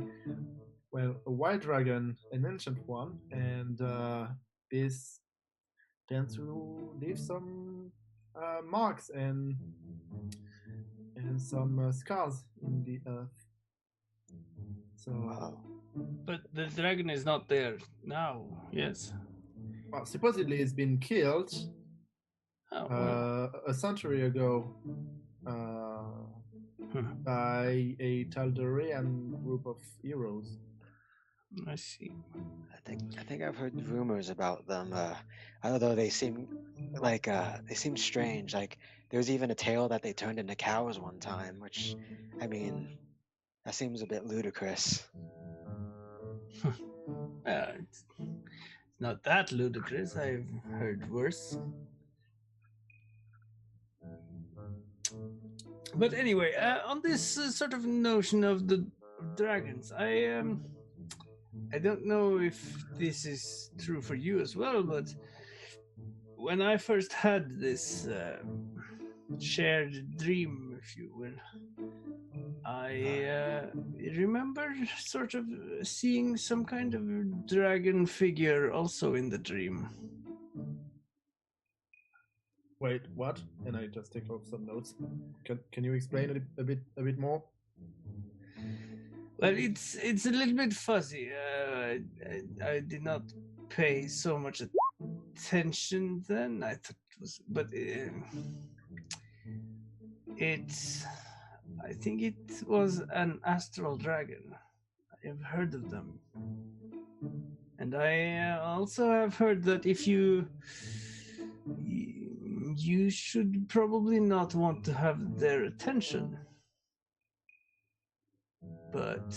well, a white dragon, an ancient one, and this tends to leave some marks and some scars in the earth. So, but the dragon is not there now. Yes. Well, supposedly it's been killed a century ago by a Tal'Doreian group of heroes. I see. I think I've heard rumors about them. Although they seem like they seem strange. Like there's even a tale that they turned into cows one time, which, I mean, that seems a bit ludicrous. It's not that ludicrous. I've heard worse. But anyway, on this sort of notion of the dragons, I don't know if this is true for you as well, but when I first had this shared dream, if you will, I remember sort of seeing some kind of dragon figure also in the dream. Wait, what? And I just take off some notes. Can you explain a bit more? Well, it's a little bit fuzzy. I did not pay so much attention then. I thought it was, but I think it was an astral dragon. I have heard of them. And I also have heard that if you should probably not want to have their attention. But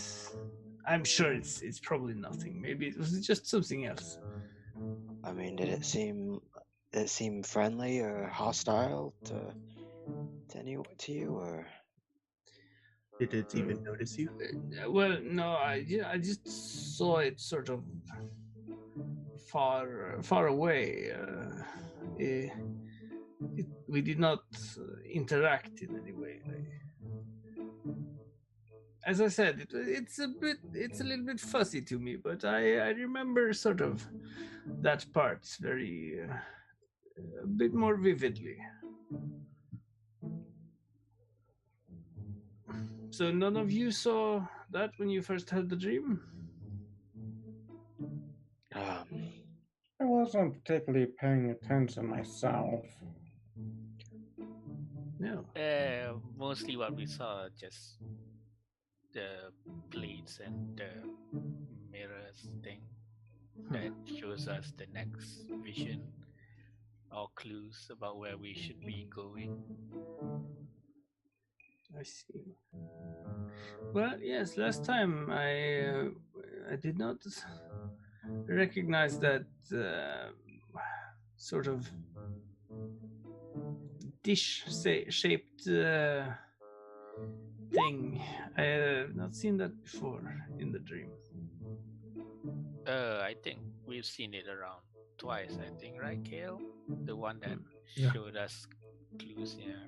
I'm sure it's probably nothing. Maybe it was just something else. I mean, did it seem friendly or hostile to you, or? Did it even notice you? Well, no, I just saw it sort of far away. We did not interact in any way. As I said, it's a little bit fuzzy to me, but I remember sort of that part very a bit more vividly. So none of you saw that when you first had the dream? I wasn't particularly paying attention myself. No. Mostly what we saw just the plates and the mirrors thing that shows us the next vision or clues about where we should be going. I see. Well, yes, last time I did not recognize that sort of dish-shaped thing. I have not seen that before in the dream. I think we've seen it around twice, I think, right, Kale? The one that Yeah. showed us clues, yeah.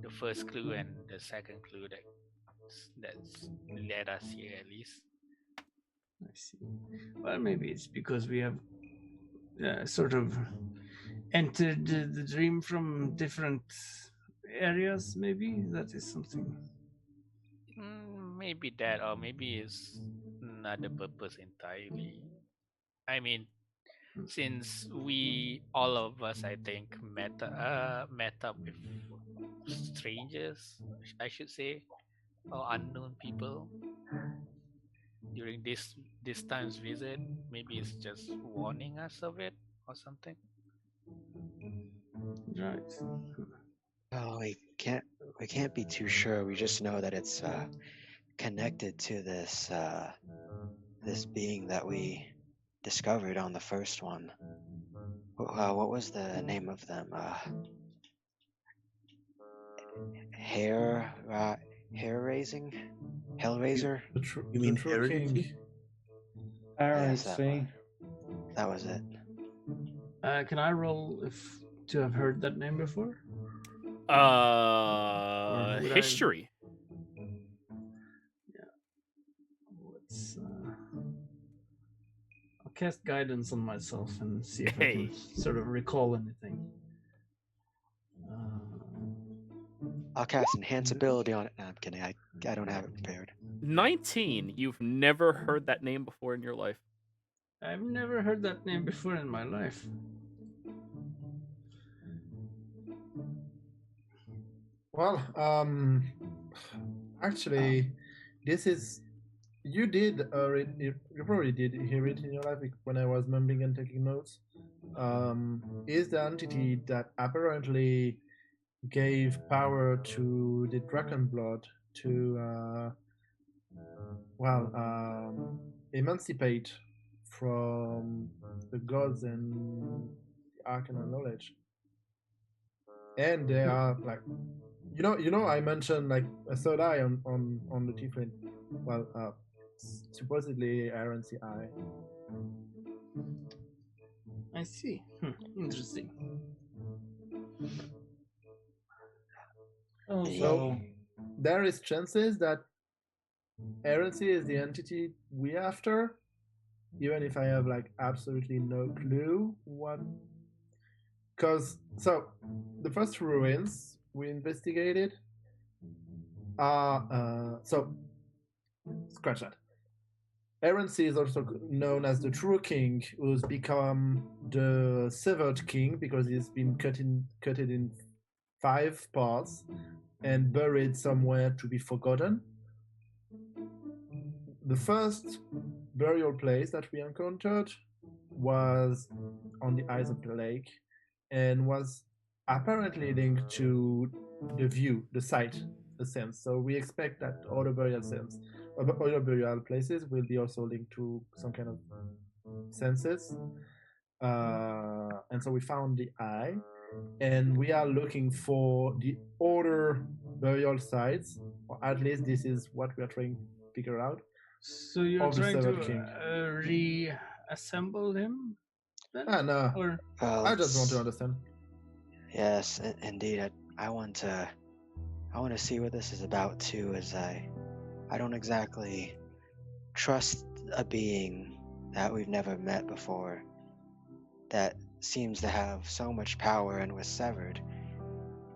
The first clue and the second clue that's led us here at least. I see. Well, maybe it's because we have sort of entered the dream from different areas. Maybe that is something. Maybe that, or maybe it's another purpose entirely. I mean, since all of us, I think, met up with strangers, I should say, or unknown people during this time's visit. Maybe it's just warning us of it or something. Right. Well, we can't be too sure. We just know that it's connected to this being that we discovered on the first one. What was the name of them? Hair-raising? Hellraiser? You mean the True Heritage? King? Yes, that see. That was it. Can I roll to have heard that name before? would History. Yeah. Let's. I'll cast guidance on myself and see if I can sort of recall anything. I'll cast enhance ability on it. No, I'm kidding. I don't have it prepared. 19. You've never heard that name before in your life. I've never heard that name before in my life. Well, actually, this is you probably did hear it in your life when I was mumbling and taking notes. Is the entity that apparently gave power to the dragon blood to emancipate from the gods and the arcana knowledge. And they are like, I mentioned like a third eye on the tiefling. Well, supposedly Aaron's eye. I see. Interesting. So there is chances that Errancy is the entity we after, even if I have like absolutely no clue what. Because the first ruins we investigated are scratch that. Errancy is also known as the True King, who's become the Severed King because he's been cut in 5 parts, and buried somewhere to be forgotten. The first burial place that we encountered was on the ice of the lake and was apparently linked to the view, the sight, the sense. So we expect that other burial places will be also linked to some kind of senses. And so we found the eye, and we are looking for the other burial sites, or at least this is what we are trying to figure out. So you're Of the trying Seven King. to reassemble him? Then? No, Or Well, I just want to understand. Yes, indeed. I want to see what this is about too, as I don't exactly trust a being that we've never met before that seems to have so much power and was severed.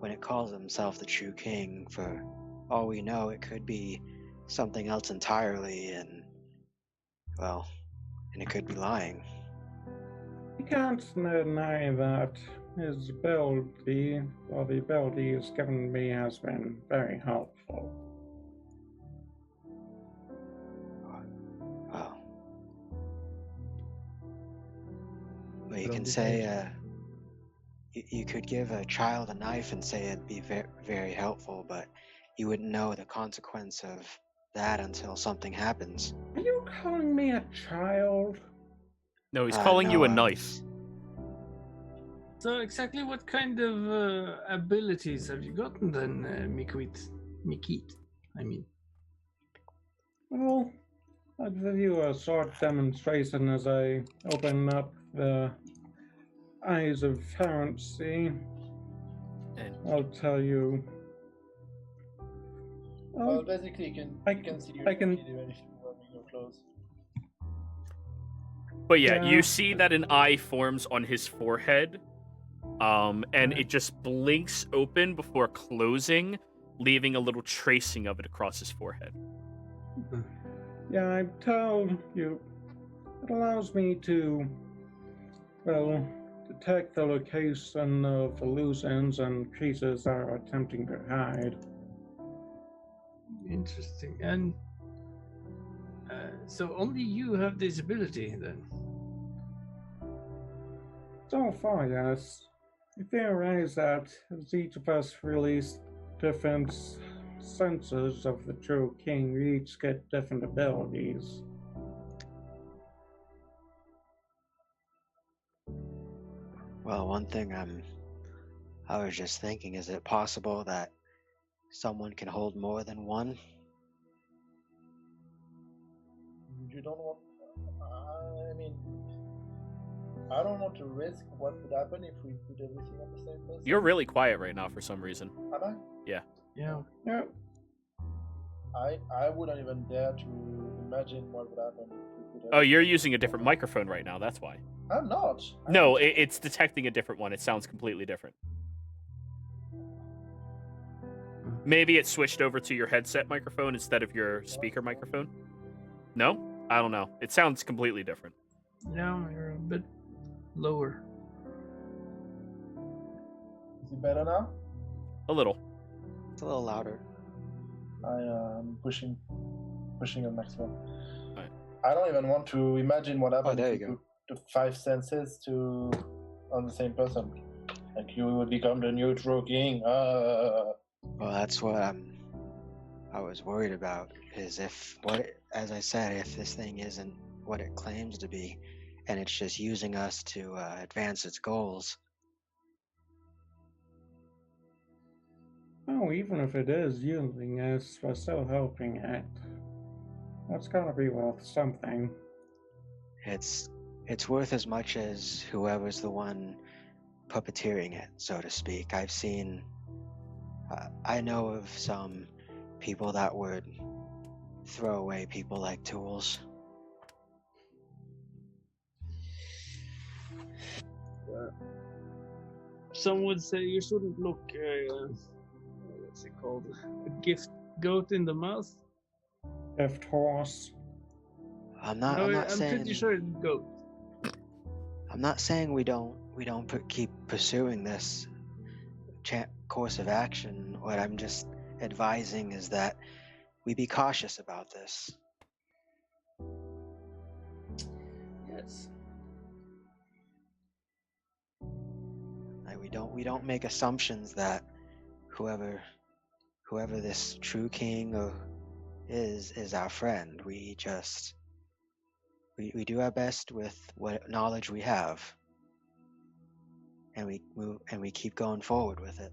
When it calls himself the true king, for all we know, it could be something else entirely, and it could be lying. You can't deny that his ability, or the ability he's given me, has been very helpful. Well, you can say you could give a child a knife and say it'd be very, very helpful, but you wouldn't know the consequence of that until something happens. Are you calling me a child? No, he's calling you a No, knife. so exactly what kind of abilities have you gotten then, Mikit? I mean. Well, I'll give you a short demonstration as I open up the eyes of currency. And I'll tell you. Well, basically, you can see your can- video if you want to go close. But yeah, Yeah. you see that an eye forms on his forehead, and it just blinks open before closing, leaving a little tracing of it across his forehead. Yeah, I tell you, it allows me to, detect the location of the loose ends and creases that are attempting to hide. Interesting. And so only you have this ability then? So far, yes. I theorize that as each of us release different senses of the true king, we each get different abilities. Well, one thing I was just thinking, is it possible that someone can hold more than one? You don't want. I mean, I don't want to risk what would happen if we put everything on the same person. You're really quiet right now for some reason. Am I? Yeah. Yeah. I wouldn't even dare to imagine what would happen if we put Oh, you're using a different microphone right now, that's why. I'm not. No, it's detecting a different one. It sounds completely different. Maybe it switched over to your headset microphone instead of your speaker microphone? No? I don't know. It sounds completely different. No, you're a bit lower. Is it better now? A little. It's a little louder. I am pushing on maximum. Right. I don't even want to imagine what happens there if you you go. put the 5 senses on the same person. Like you would become the new true king. Well, that's what I was worried about. Is as I said, if this thing isn't what it claims to be, and it's just using us to advance its goals. Oh, even if it is using us, we're still helping it. That's gotta be worth something. It's worth as much as whoever's the one puppeteering it, so to speak. I've seen. I know of some people that would throw away people like tools. Some would say you shouldn't look, what's it called? A gift goat in the mouth? Gift horse. I'm I'm saying. pretty sure it's goat. I'm not saying we don't keep pursuing this course of action. What I'm just advising is that we be cautious about this. Yes. Like we don't make assumptions that whoever this true king is our friend. We just we do our best with what knowledge we have, and we keep going forward with it.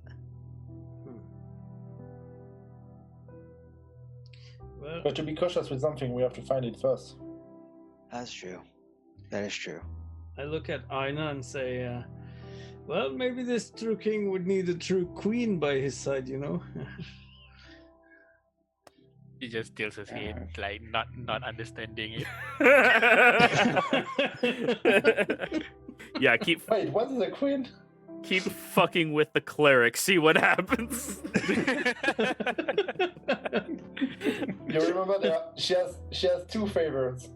Well, But to be cautious with something, we have to find it first. That's true. That is true. I look at Aina and say, well, maybe this true king would need a true queen by his side, you know? He just tilts his head, like not understanding it. Yeah, keep Wait, what is a queen? keep fucking with the cleric. See what happens. You remember that she has 2 favors.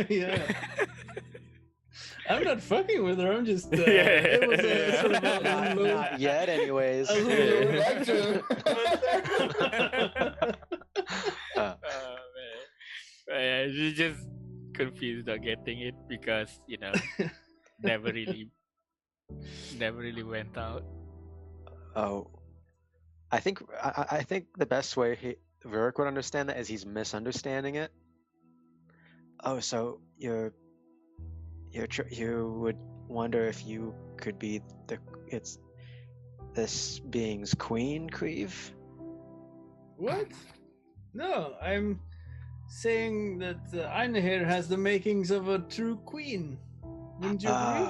Yeah. I'm not fucking with her. I'm just. Yeah. It was a sort of a move. Not yet, anyways. You would like to. Man, she's just confused on getting it because never really went out. Oh, I think the best way Rurik would understand that is he's misunderstanding it. Oh, so you would wonder if you could be this being's queen, Creve? What? No, I'm saying that Aina here has the makings of a true queen. Wouldn't you agree?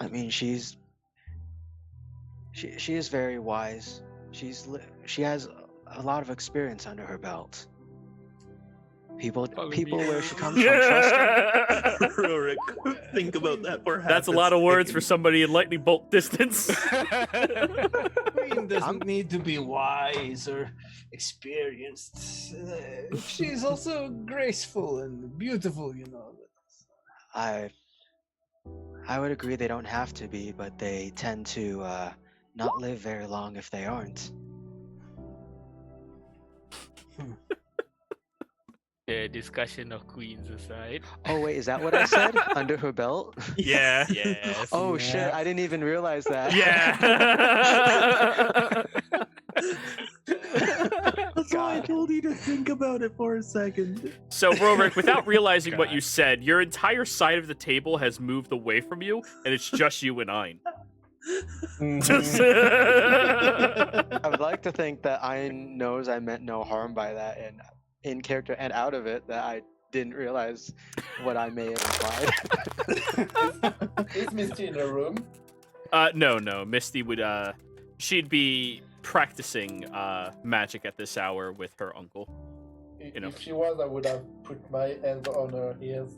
I mean, she is very wise. She has a lot of experience under her belt. People where she comes from trust her. Rurik, think about that for half That's a lot of words for second. somebody in lightning bolt distance. Queen doesn't need to be wise or experienced. She's also graceful and beautiful, you know. I would agree they don't have to be, but they tend to not live very long if they aren't. The discussion of queens aside. Oh wait, is that what I said? Under her belt? Yeah. Yes. Oh shit, I didn't even realize that. Yeah. That's why I told you to think about it for a second. So, Rorik, without realizing what you said, your entire side of the table has moved away from you, and it's just you and Ein. I would like to think that Ein knows I meant no harm by that, and in character and out of it, that I didn't realize what I may have implied. Is Misty in the room? No. Misty would, she'd be practicing magic at this hour with her uncle. You know. If she was, I would have put my hands on her ears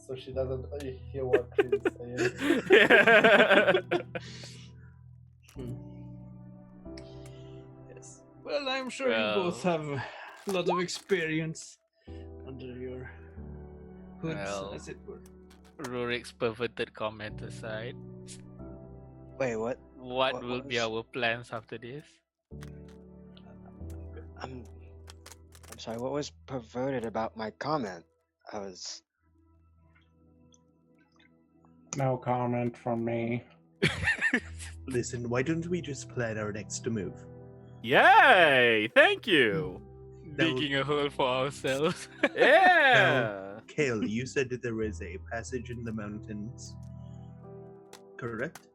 so she doesn't hear what she's saying. Yes. Well, I'm sure you both have a lot of experience under your hoods, Well, as it were. Rurik's perverted comment aside, Wait, what? what will be our plans after this? I'm sorry, what was perverted about my comment? No comment from me. Listen, why don't we just plan our next move? Yay! Thank you. Digging a hole for ourselves. Yeah. Kale, you said that there was a passage in the mountains, correct?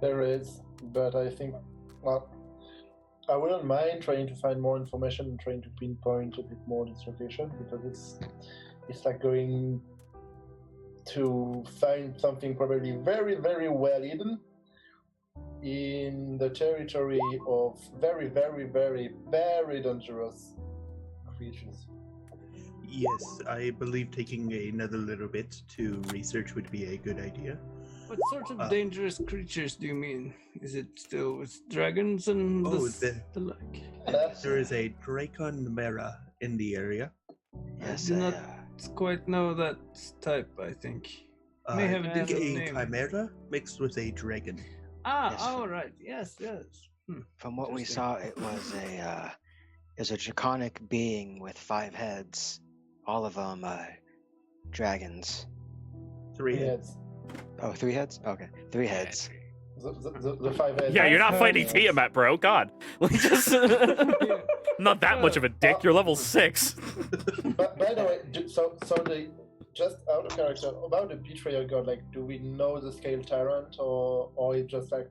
There is, but I think, well, I wouldn't mind trying to find more information and trying to pinpoint a bit more this location, because it's like going to find something probably very, very well hidden in the territory of very, very, very, very dangerous creatures. Yes, I believe taking another little bit to research would be a good idea. What sort of dangerous creatures do you mean? Is it still with dragons and the like? There is a Dracon Mera in the area. Yes, I do not quite know that type, I think. May have a I think different a name. Chimera mixed with a dragon. Yes, oh, right. Yes. From what we Interesting. saw, it was a draconic being with 5 heads, all of them dragons. 3 heads. Heads. Oh, 3 heads? Okay, 3 Yeah, heads. The 5 heads. Yeah, you're not I've fighting heard- Tiamat, bro. God. Like, just not that much of a dick. You're level 6. But by the way, so the just out of character about the betrayer god, like, do we know the scale tyrant or it just like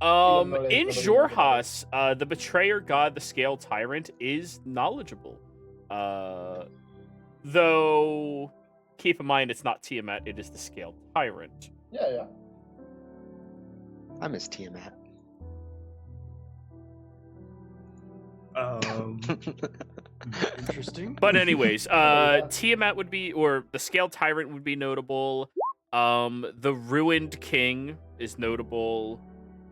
In nobody knows Jorhas, the betrayer god, the scale tyrant, is knowledgeable. Though, keep in mind, it's not Tiamat, it is the scale tyrant. yeah. I miss Tiamat. Interesting. But anyways, Yeah. Tiamat would be, or the scale tyrant would be notable. The ruined king is notable.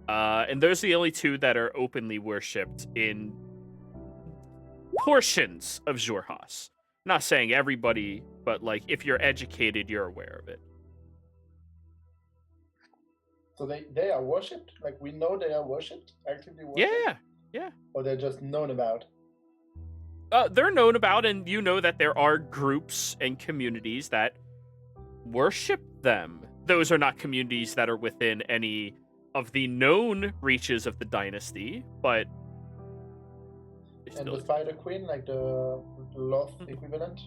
And those are the only 2 that are openly worshipped in portions of Jorhas. Not saying everybody, but like if you're educated, you're aware of it. So they are worshipped? Like, we know they are worshipped? Actively worshipped? Yeah. Or they're just known about? They're known about, and you know that there are groups and communities that worship them. Those are not communities that are within any of the known reaches of the dynasty, but they And still the Spider Queen, like the Loth equivalent?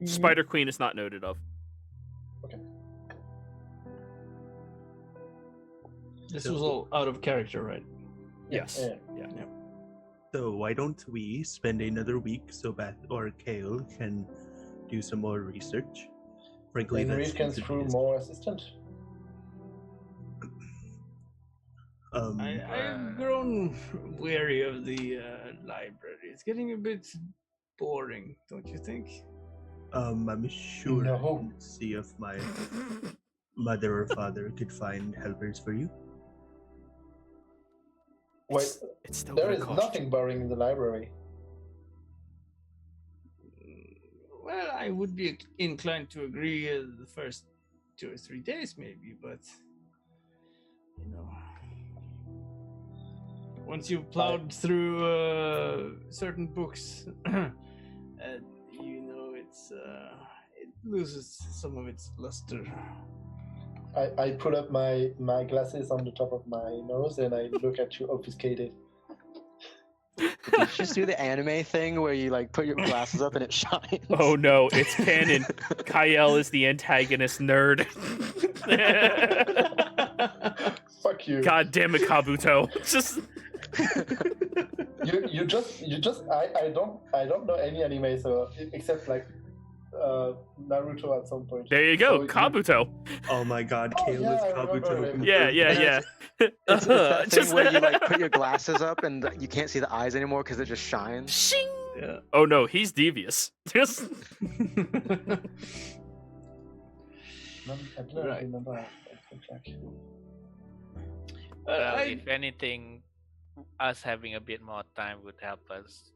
Spider Queen is not noted of. This was all out of character, right? Yes. Yeah. So why don't we spend another week so Beth or Kale can do some more research? Frankly, And that we seems can to be screw his- more assistant. I've grown weary of the library. It's getting a bit boring, don't you think? I'm sure I No. can see if my mother or father could find helpers for you. Wait, It's still there gonna is cost nothing boring in the library. Well, I would be inclined to agree the first 2 or 3 days, maybe, but you know, once you've plowed through certain books, you know, it loses some of its luster. I put up my glasses on the top of my nose and I look at you obfuscated. Did you just do the anime thing where you like put your glasses up and it shines? Oh no, it's canon. Kael is the antagonist nerd. Fuck you. God damn it, Kabuto. Just You just I don't know any anime except like Naruto at some point. there you go, So Kabuto. Oh my god, Oh, Kale yeah, is I remember Kabuto. him. Yeah. It's that thing Just- where you like put your glasses up and you can't see the eyes anymore because it just shines. Shing. Yeah. Oh no, he's devious. Just I don't Right. remember. Well, I- if anything, us having a bit more time would help us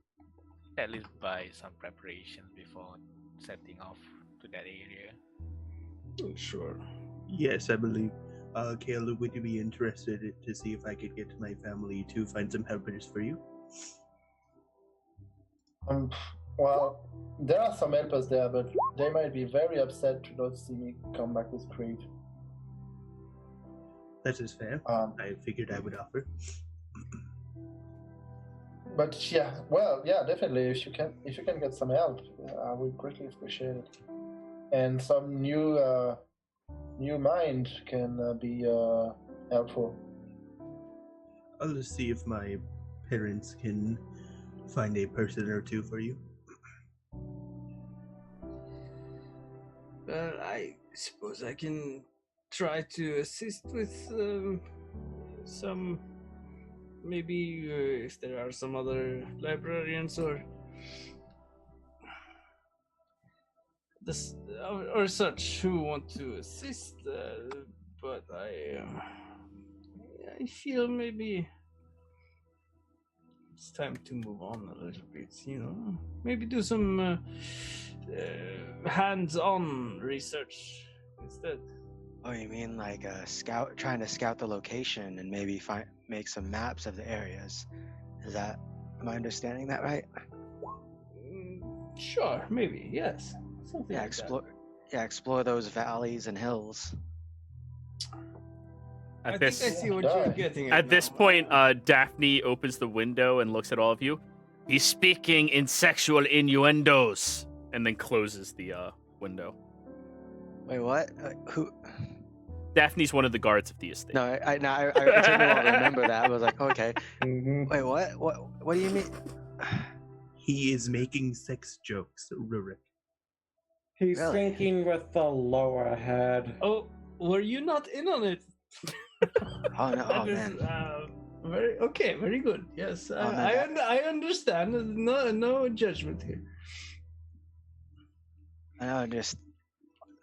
at least buy some preparation before setting off to that area. Sure. Yes, I believe. Kale, would you be interested to see if I could get my family to find some helpers for you? Well, there are some helpers there, but they might be very upset to not see me come back with Creed. That is fair. I figured I would offer. But yeah, well, yeah, definitely. If you can get some help, I would greatly appreciate it. And some new mind can be helpful. I'll just see if my parents can find a person or two for you. I suppose I can try to assist with some, maybe if there are some other librarians or this or such who want to assist. But I feel maybe it's time to move on a little bit. You know, maybe do some hands-on research instead. Oh, you mean like a scout trying to scout the location and maybe make some maps of the areas? Am I understanding that right? Sure, maybe, yes. Something Yeah, like that. explore those valleys and hills. I think I see what you're getting At at this now. point, Daphne opens the window and looks at all of you. He's speaking in sexual innuendos, and then closes the window. Wait, what? Who? Daphne's one of the guards of the estate. No, it took me a while to remember that. I was like, okay. Mhm. Wait, what? What do you mean? He is making sex jokes, Rurik. He's Really? thinking with the lower head. Oh, were you not in on it? Oh no, That is, man. very good. Yes, Oh, man, I understand. No judgment here. I know, just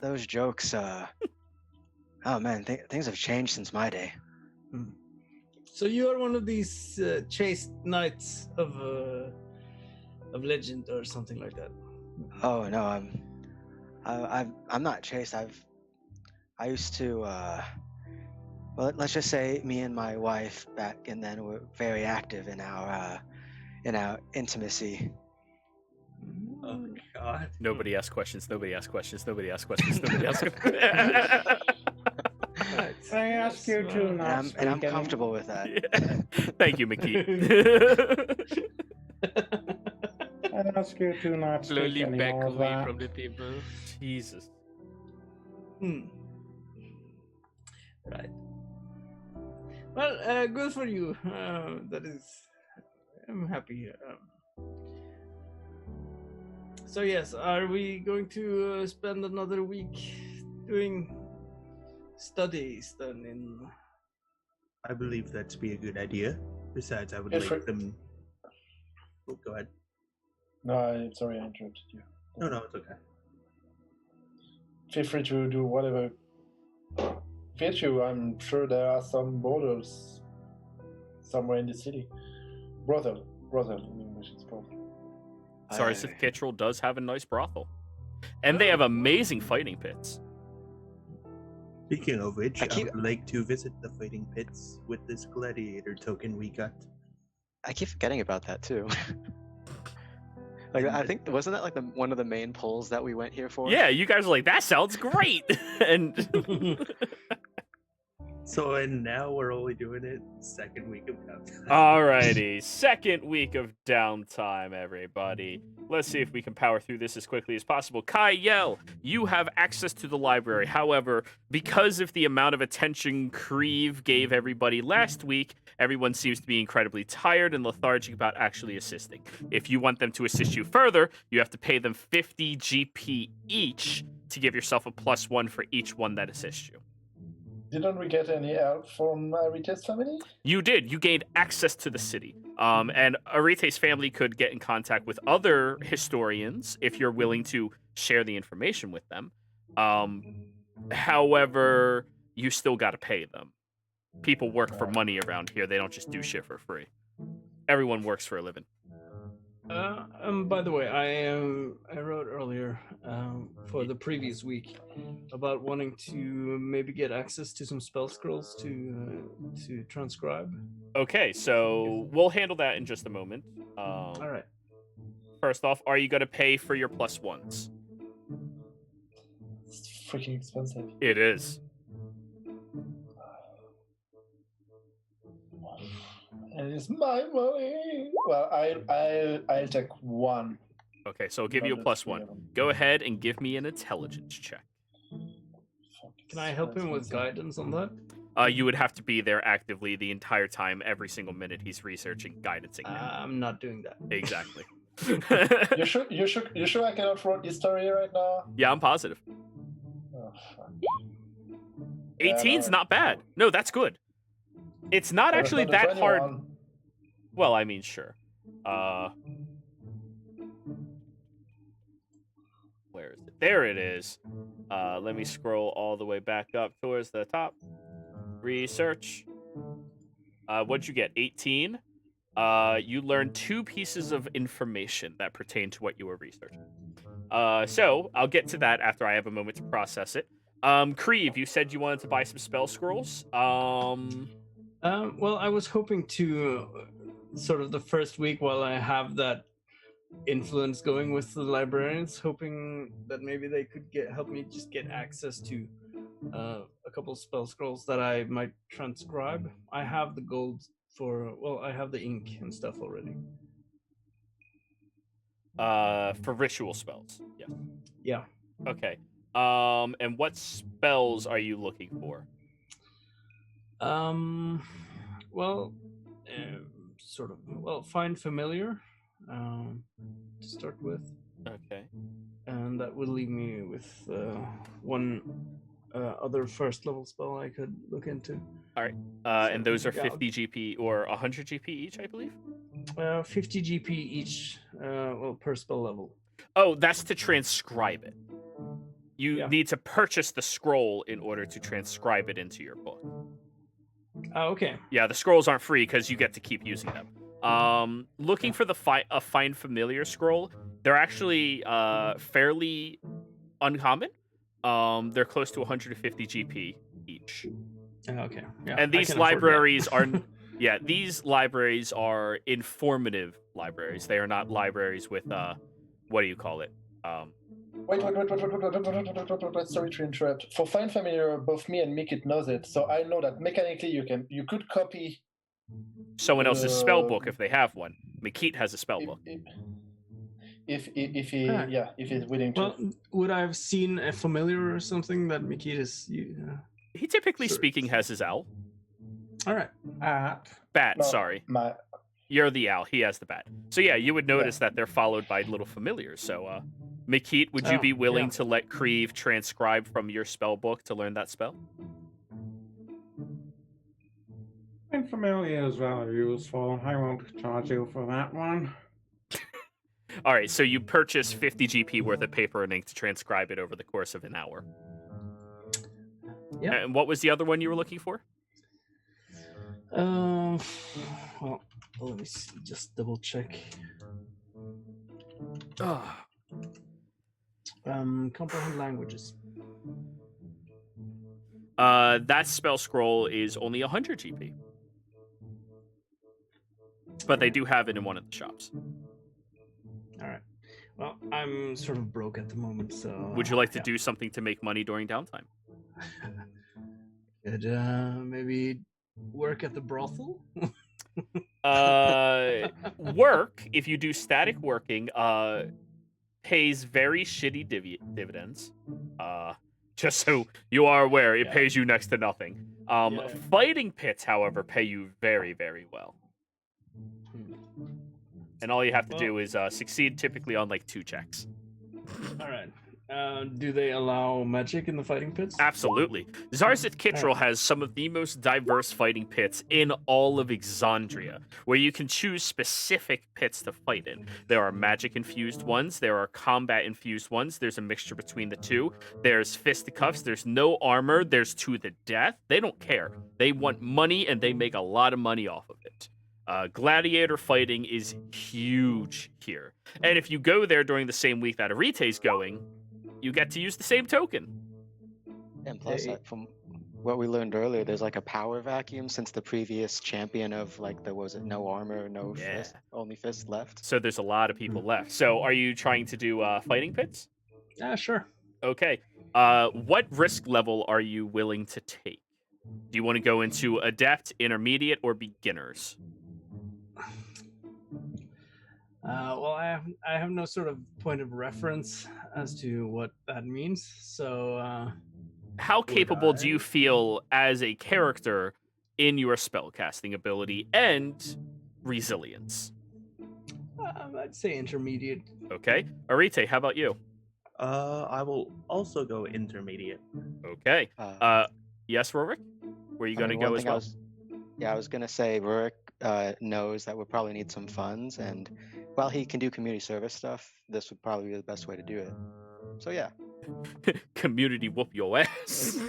those jokes. Oh man, things have changed since my day. So you are one of these chaste knights of legend or something like that. Oh no, I'm not chaste. I used to. Well, let's just say me and my wife back and then were very active in our intimacy. Oh God! Nobody asks questions. Nobody asks questions. Nobody asks questions. Nobody asks. Right. I ask you to not And speak I'm any- comfortable with that. Thank you, McKee. I ask you to not speak Slowly any back more of away that. from the table. Jesus. Right. Well, good for you. That is, I'm happy. So yes, are we going to spend another week doing studies then? I believe that'd be a good idea. Besides, I would If like them. Oh, go ahead. No, sorry, I interrupted you. No, it's okay. Feel free to do whatever fits you. I'm sure there are some borders somewhere in the city. Brothel in English is called. Sarsith Kittrell does have a nice brothel. And they have amazing fighting pits. Speaking of which, I I would like to visit the fighting pits with this gladiator token we got. I keep forgetting about that too. Like I think wasn't that like one of the main pulls that we went here for? Yeah, you guys are like, that sounds great. And So, and now we're only doing it second week of downtime. alrighty, second week of downtime, everybody. Let's see if we can power through this as quickly as possible. Kai Yell, you have access to the library. However, because of the amount of attention Creve gave everybody last week, everyone seems to be incredibly tired and lethargic about actually assisting. If you want them to assist you further, you have to pay them 50 GP each to give yourself a +1 for each one that assists you. Didn't we get any help from Arite's family? You did. You gained access to the city. And Arite's family could get in contact with other historians if you're willing to share the information with them. However, you still got to pay them. People work for money around here. They don't just do shit for free. Everyone works for a living. By the way, I wrote earlier for the previous week about wanting to maybe get access to some spell scrolls to transcribe. Okay, so we'll handle that in just a moment. All right. First off, are you going to pay for your +1s? It's freaking expensive. It is. And it's my money. Well, I'll take one. Okay, so I'll give you a Not the three +1. of them. Go ahead and give me an intelligence check. Fuck, Can I help him with expensive. guidance on that? You would have to be there actively the entire time, every single minute he's researching, guidancing them. I'm not doing that. Exactly. You sure I cannot write this story right now? Yeah, I'm positive. Oh, fuck. 18's no. not bad. No, that's good. It's not But actually it's not that a hard. 21. Well, I mean, sure. Where is it? There it is. Let me scroll all the way back up towards the top. Research. What'd you get? 18? You learned 2 pieces of information that pertain to what you were researching. So I'll get to that after I have a moment to process it. Kreve, you said you wanted to buy some spell scrolls. Well, I was hoping to sort of the first week while I have that influence going with the librarians, hoping that maybe they could help me just get access to a couple spell scrolls that I might transcribe. I have the gold I have the ink and stuff already. For ritual spells. Yeah. Yeah. Okay. And what spells are you looking for? Find familiar to start with. Okay. And that would leave me with one other first level spell I could look into. All right. And those are 50 GP or 100 GP each, I believe? 50 GP each, per spell level. Oh, that's to transcribe it. You need to purchase the scroll in order to transcribe it into your book. Oh, okay. Yeah, the scrolls aren't free because you get to keep using them. Looking for a Find Familiar scroll. They're actually fairly uncommon. They're close to 150 GP each. Okay. Yeah, and these libraries are... Yeah, these libraries are informative libraries. They are not libraries with, what do you call it? Wait, sorry to interrupt. For Find Familiar, both me and Mikit knows it, so I know that mechanically you could copy someone else's spell book if they have one. Mikit has a spell book. If he's willing to. Well, would I have seen a familiar or something that Mikit is? He typically speaking has his owl. All right. Bat, No, sorry. You're the owl. He has the bat. So yeah, you would notice that they're followed by little familiars. So, Mikit, would you be willing to let Kreve transcribe from your spell book to learn that spell? And familiar is very useful. I won't charge you for that one. All right, so you purchase 50 GP worth of paper and ink to transcribe it over the course of an hour. Yeah. And what was the other one you were looking for? Let me see, just double check. Comprehend languages. That spell scroll is only 100 GP. But they do have it in one of the shops. All right. Well, I'm sort of broke at the moment, so... Would you like to do something to make money during downtime? Could maybe work at the brothel? Work, if you do static working, pays very shitty dividends. Just so you are aware, it pays you next to nothing. Fighting pits, however, pay you very, very well. And all you have to do is succeed typically on like 2 checks. All right. Do they allow magic in the fighting pits? Absolutely. Zarzith Kittrell has some of the most diverse fighting pits in all of Exandria, where you can choose specific pits to fight in. There are magic-infused ones, there are combat-infused ones, there's a mixture between the two, there's fisticuffs, there's no armor, there's to the death. They don't care. They want money, and they make a lot of money off of it. Gladiator fighting is huge here. And if you go there during the same week that Arite's going, you get to use the same token. And plus, from what we learned earlier, there's like a power vacuum since the previous champion of like no armor, no fist, only fist left. So there's a lot of people left. So are you trying to do fighting pits? Yeah, sure. Okay. What risk level are you willing to take? Do you want to go into adept, intermediate, or beginners? I have no sort of point of reference as to what that means. So, how capable do you feel as a character in your spellcasting ability and resilience? I'd say intermediate. Okay, Arite, how about you? I will also go intermediate. Okay. Yes, Rorik? Were you going to go as well? I was going to say Rorik knows that we'll probably need some funds, and while he can do community service stuff, this would probably be the best way to do it. So yeah. Community whoop your ass.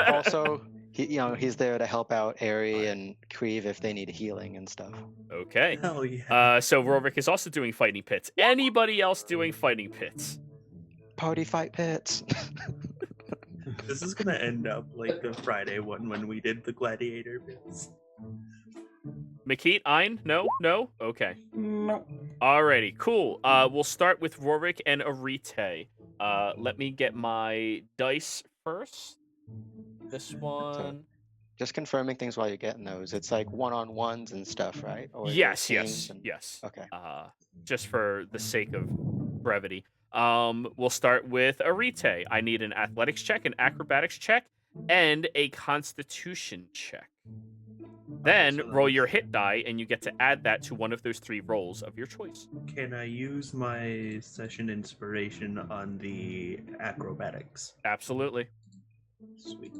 also, he's there to help out Ari and Kreve if they need healing and stuff. Okay. Hell yeah. So Rorik is also doing fighting pits. Anybody else doing fighting pits? Party fight pits. This is gonna end up like the Friday one when we did the gladiator bits. Makit, Ein? No? Okay. No. Alrighty, cool. We'll start with Rorik and Arite. Let me get my dice first. This one. Just confirming things while you're getting those. It's like one-on-ones and stuff, right? Or is it Yes. teams and- Yes. Okay. Just for the sake of brevity. We'll start with Arite. I need an athletics check, an acrobatics check, and a constitution check. Then so roll that's- your hit die, and you get to add that to one of those 3 rolls of your choice. Can I use my session inspiration on the acrobatics? Absolutely. Sweet.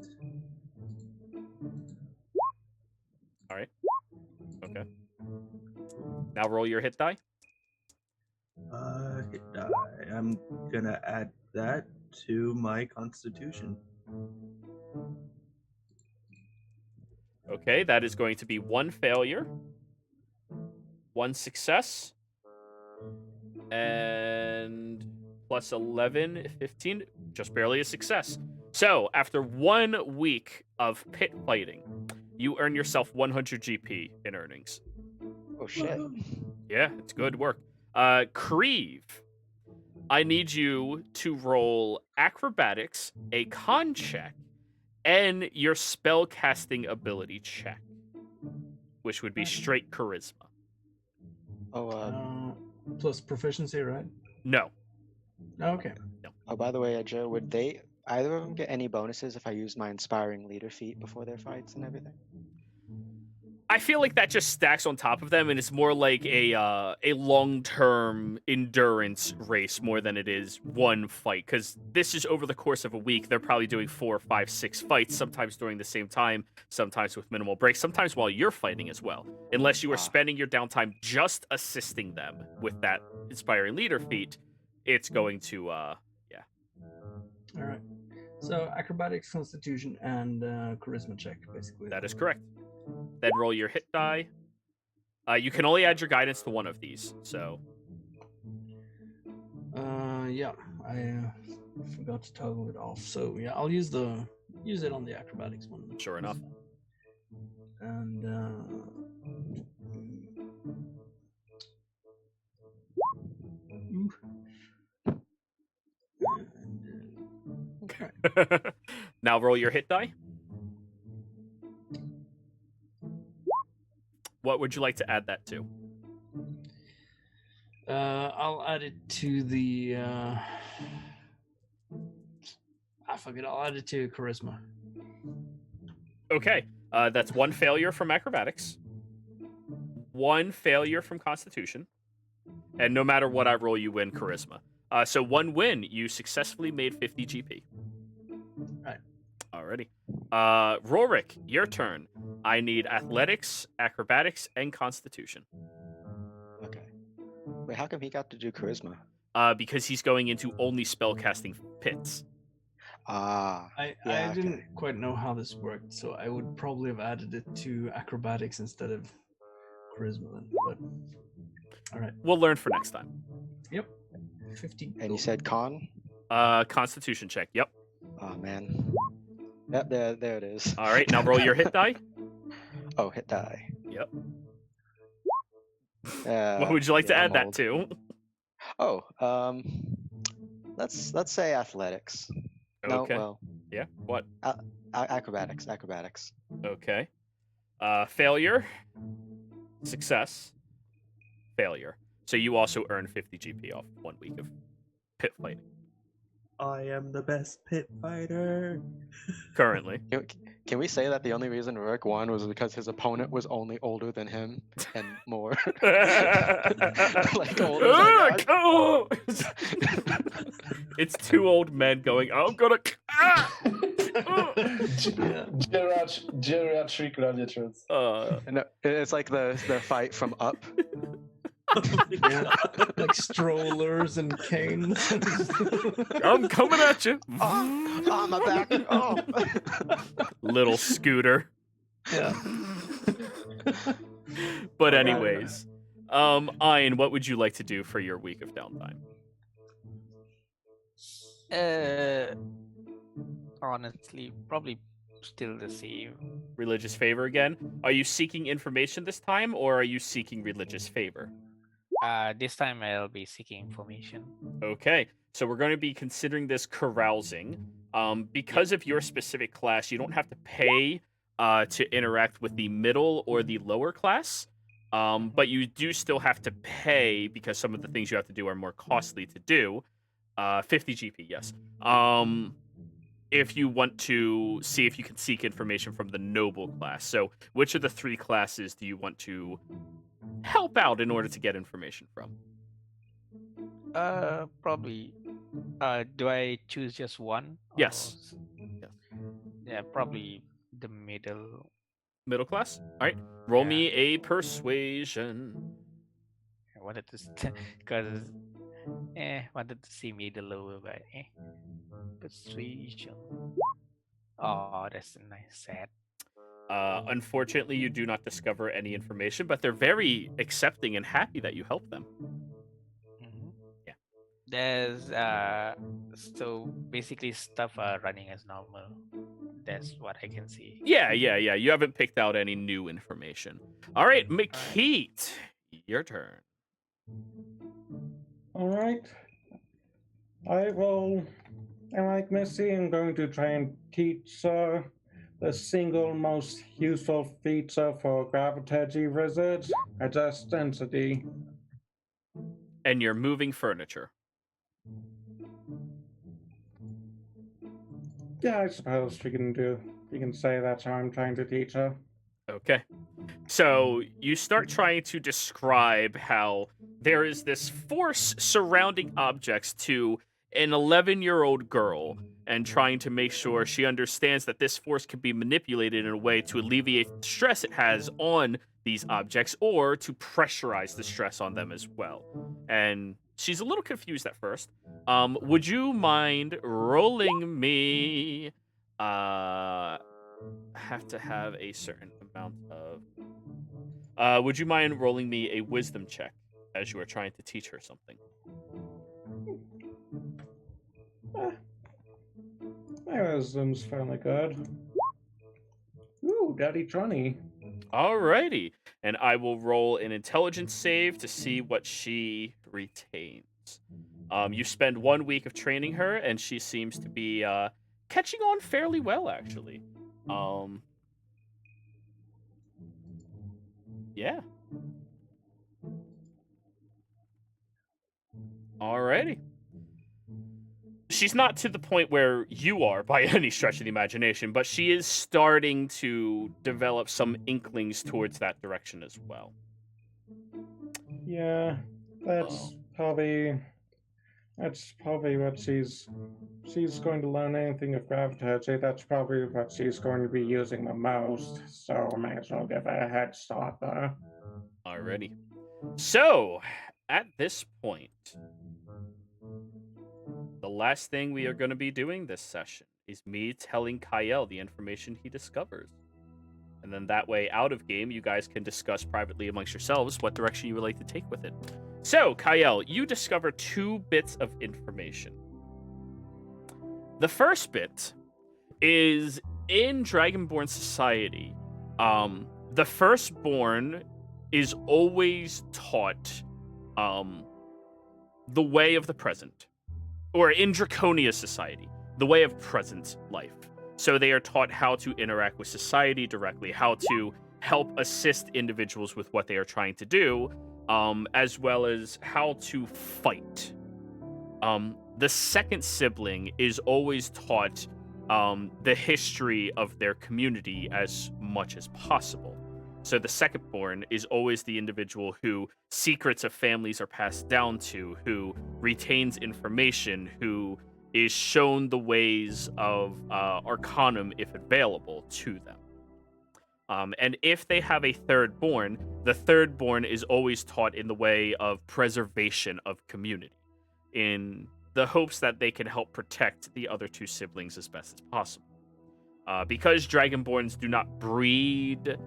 All right. Okay. Now roll your hit die. Hit die. I'm gonna add that to my constitution. Okay, that is going to be 1 failure, 1 success, and plus 11, 15, just barely a success. So, after 1 week of pit fighting, you earn yourself 100 GP in earnings. Oh shit. Yeah, it's good work. Creve, I need you to roll acrobatics, a con check, and your spell casting ability check, which would be straight charisma. Plus proficiency, right? No. Okay. Oh, by the way, Joe, would they either of them get any bonuses if I use my inspiring leader feat before their fights and everything? I feel like that just stacks on top of them, and it's more like a long-term endurance race more than it is one fight. Because this is over the course of a week. They're probably doing 4, 5, 6 fights, sometimes during the same time, sometimes with minimal breaks, sometimes while you're fighting as well. Unless you are spending your downtime just assisting them with that inspiring leader feat, it's going to yeah. All right. So acrobatics, constitution, and charisma check, basically. That is correct. Then roll your hit die. You can only add your guidance to one of these, so. Yeah, I forgot to toggle it off. So yeah, I'll use it on the acrobatics one. Sure enough. And Now roll your hit die. What would you like to add that to? I'll add it to the. Fuck it. I'll add it to charisma. Okay, that's 1 failure from acrobatics, 1 failure from constitution, and no matter what I roll, you win charisma. So 1 win, you successfully made 50 GP. Right. Alrighty. Rorik, your turn. I need athletics, acrobatics, and constitution. Okay. Wait, how come he got to do charisma? Because he's going into only spellcasting pits. Ah. I Yeah, didn't okay. quite know how this worked, so I would probably have added it to acrobatics instead of charisma then. But all right. We'll learn for next time. Yep. 50. And you said con? Constitution check. Yep. Oh man. Yep, there it is. All right, now roll your hit die. Oh, hit die. Yep. Uh, What would you like to yeah, add I'm that old. to? Oh, let's say athletics. No, Okay. well, Yeah. What? acrobatics. Okay. Failure. Success. Failure. So you also earn 50 GP off 1 week of pit fighting. I am the best pit fighter. Currently. Can we say that the only reason Rourke won was because his opponent was only older than him and more? Like older than Oh! It's 2 old men going, I'm gonna. Geriatric gladiators. No, it's like the fight from Up. Yeah, like strollers and canes. I'm coming at you. Oh, my back. Oh. Little scooter. Yeah. But anyways, Ian, what would you like to do for your week of downtime? honestly, probably still the same. Religious favor again. Are you seeking information this time, or are you seeking religious favor? This time I'll be seeking information. Okay, so we're going to be considering this carousing. Because of your specific class, you don't have to pay to interact with the middle or the lower class. But you do still have to pay because some of the things you have to do are more costly to do. 50 GP, yes. If you want to see if you can seek information from the noble class. So, which of the 3 classes do you want to help out in order to get information from? Probably. Do I choose just one? Yes. Yes. Yeah, probably the middle. Middle class? All right. Roll Yeah. me a persuasion. I wanted to, because, wanted to see middle lower, but persuasion. Oh, that's a nice set. Unfortunately, you do not discover any information, but they're very accepting and happy that you help them. Mm-hmm. Yeah. There's so basically stuff running as normal. That's what I can see. Yeah. You haven't picked out any new information. All right, McKeet, your turn. All right. I will, and like Missy, I'm going to try and teach the single most useful feature for gravitational wizards, adjust density. And you're moving furniture. Yeah, I suppose we can say that's how I'm trying to teach her. Okay. So you start trying to describe how there is this force surrounding objects to an 11-year-old girl and trying to make sure she understands that this force can be manipulated in a way to alleviate the stress it has on these objects or to pressurize the stress on them as well. And she's a little confused at first. Would you mind rolling me have to have a certain amount of would you mind rolling me a wisdom check as you are trying to teach her something? My wisdom's fairly good. Ooh, Daddy 20. Alrighty. And I will roll an intelligence save to see what she retains. You spend 1 week of training her, and she seems to be catching on fairly well, actually. Yeah. Alrighty. She's not to the point where you are by any stretch of the imagination, but she is starting to develop some inklings towards that direction as well. Yeah, that's probably what she's going to learn anything of gravitational. That's probably what she's going to be using the most. So I might as well give her a head start there. Alrighty. So, at this point, the last thing we are going to be doing this session is me telling Kyle the information he discovers. And then that way, out of game, you guys can discuss privately amongst yourselves what direction you would like to take with it. So, Kyle, you discover 2 bits of information. The first bit is in Dragonborn society, the firstborn is always taught the way of the present. Or in Draconia society, the way of present life. So they are taught how to interact with society directly, how to help assist individuals with what they are trying to do, as well as how to fight. The second sibling is always taught the history of their community as much as possible. So the secondborn is always the individual who secrets of families are passed down to, who retains information, who is shown the ways of Arcanum if available to them. And if they have a thirdborn, the thirdborn is always taught in the way of preservation of community, in the hopes that they can help protect the other 2 siblings as best as possible. Because Dragonborns do not breed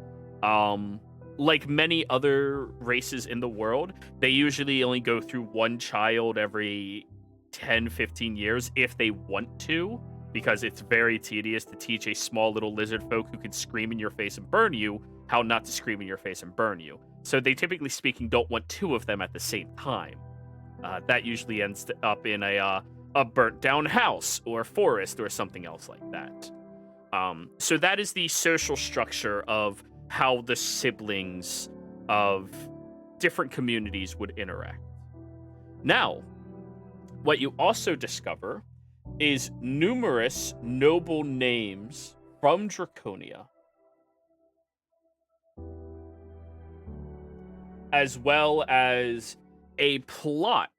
like many other races in the world, they usually only go through 1 child every 10, 15 years if they want to. because it's very tedious to teach a small little lizard folk who can scream in your face and burn you how not to scream in your face and burn you. So they, typically speaking, don't want two of them at the same time. That usually ends up in a burnt down house or forest or something else like that. So that is the social structure of how the siblings of different communities would interact. Now, what you also discover is numerous noble names from Draconia, as well as a plot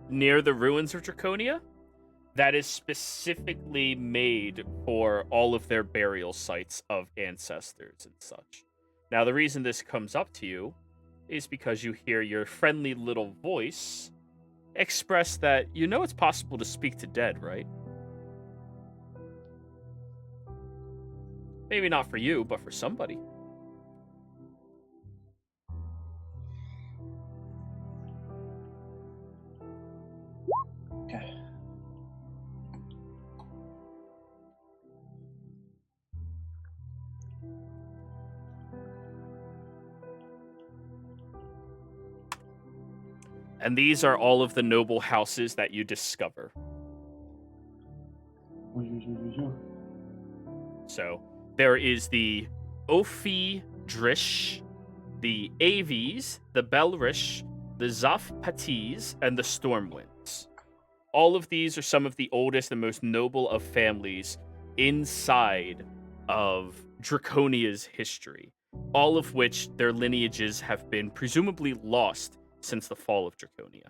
near the ruins of Draconia that is specifically made for all of their burial sites of ancestors and such. Now, the reason this comes up to you is because you hear your friendly little voice express that you know it's possible to speak to dead, right? Maybe not for you, but for somebody. Okay. And these are all of the noble houses that you discover. So there is the Ophi Drish, the Avies, the Belrish, the Zafpatis, and the Stormwinds. All of these are some of the oldest and most noble of families inside of Draconia's history, all of which their lineages have been presumably lost since the fall of Draconia.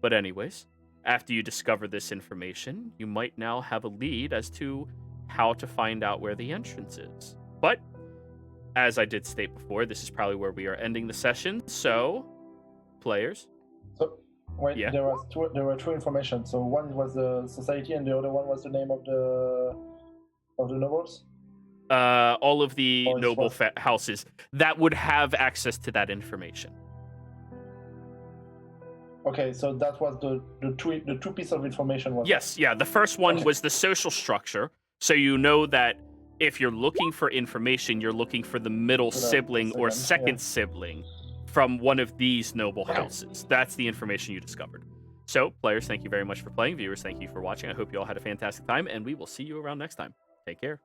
But anyways, after you discover this information, you might now have a lead as to how to find out where the entrance is. But, as I did state before, this is probably where we are ending the session, so, players. So, wait, Yeah. there were two information. So one was the society, and the other one was the name of the nobles. All of the Or it noble was- houses that would have access to that information. Okay, so that was the two piece of information. Was Yes, yeah. The first one Okay. was the social structure. So you know that if you're looking for information, you're looking for the middle For the sibling or second, second yeah. sibling from one of these noble Okay. houses. That's the information you discovered. So, players, thank you very much for playing. Viewers, thank you for watching. I hope you all had a fantastic time, and we will see you around next time. Take care.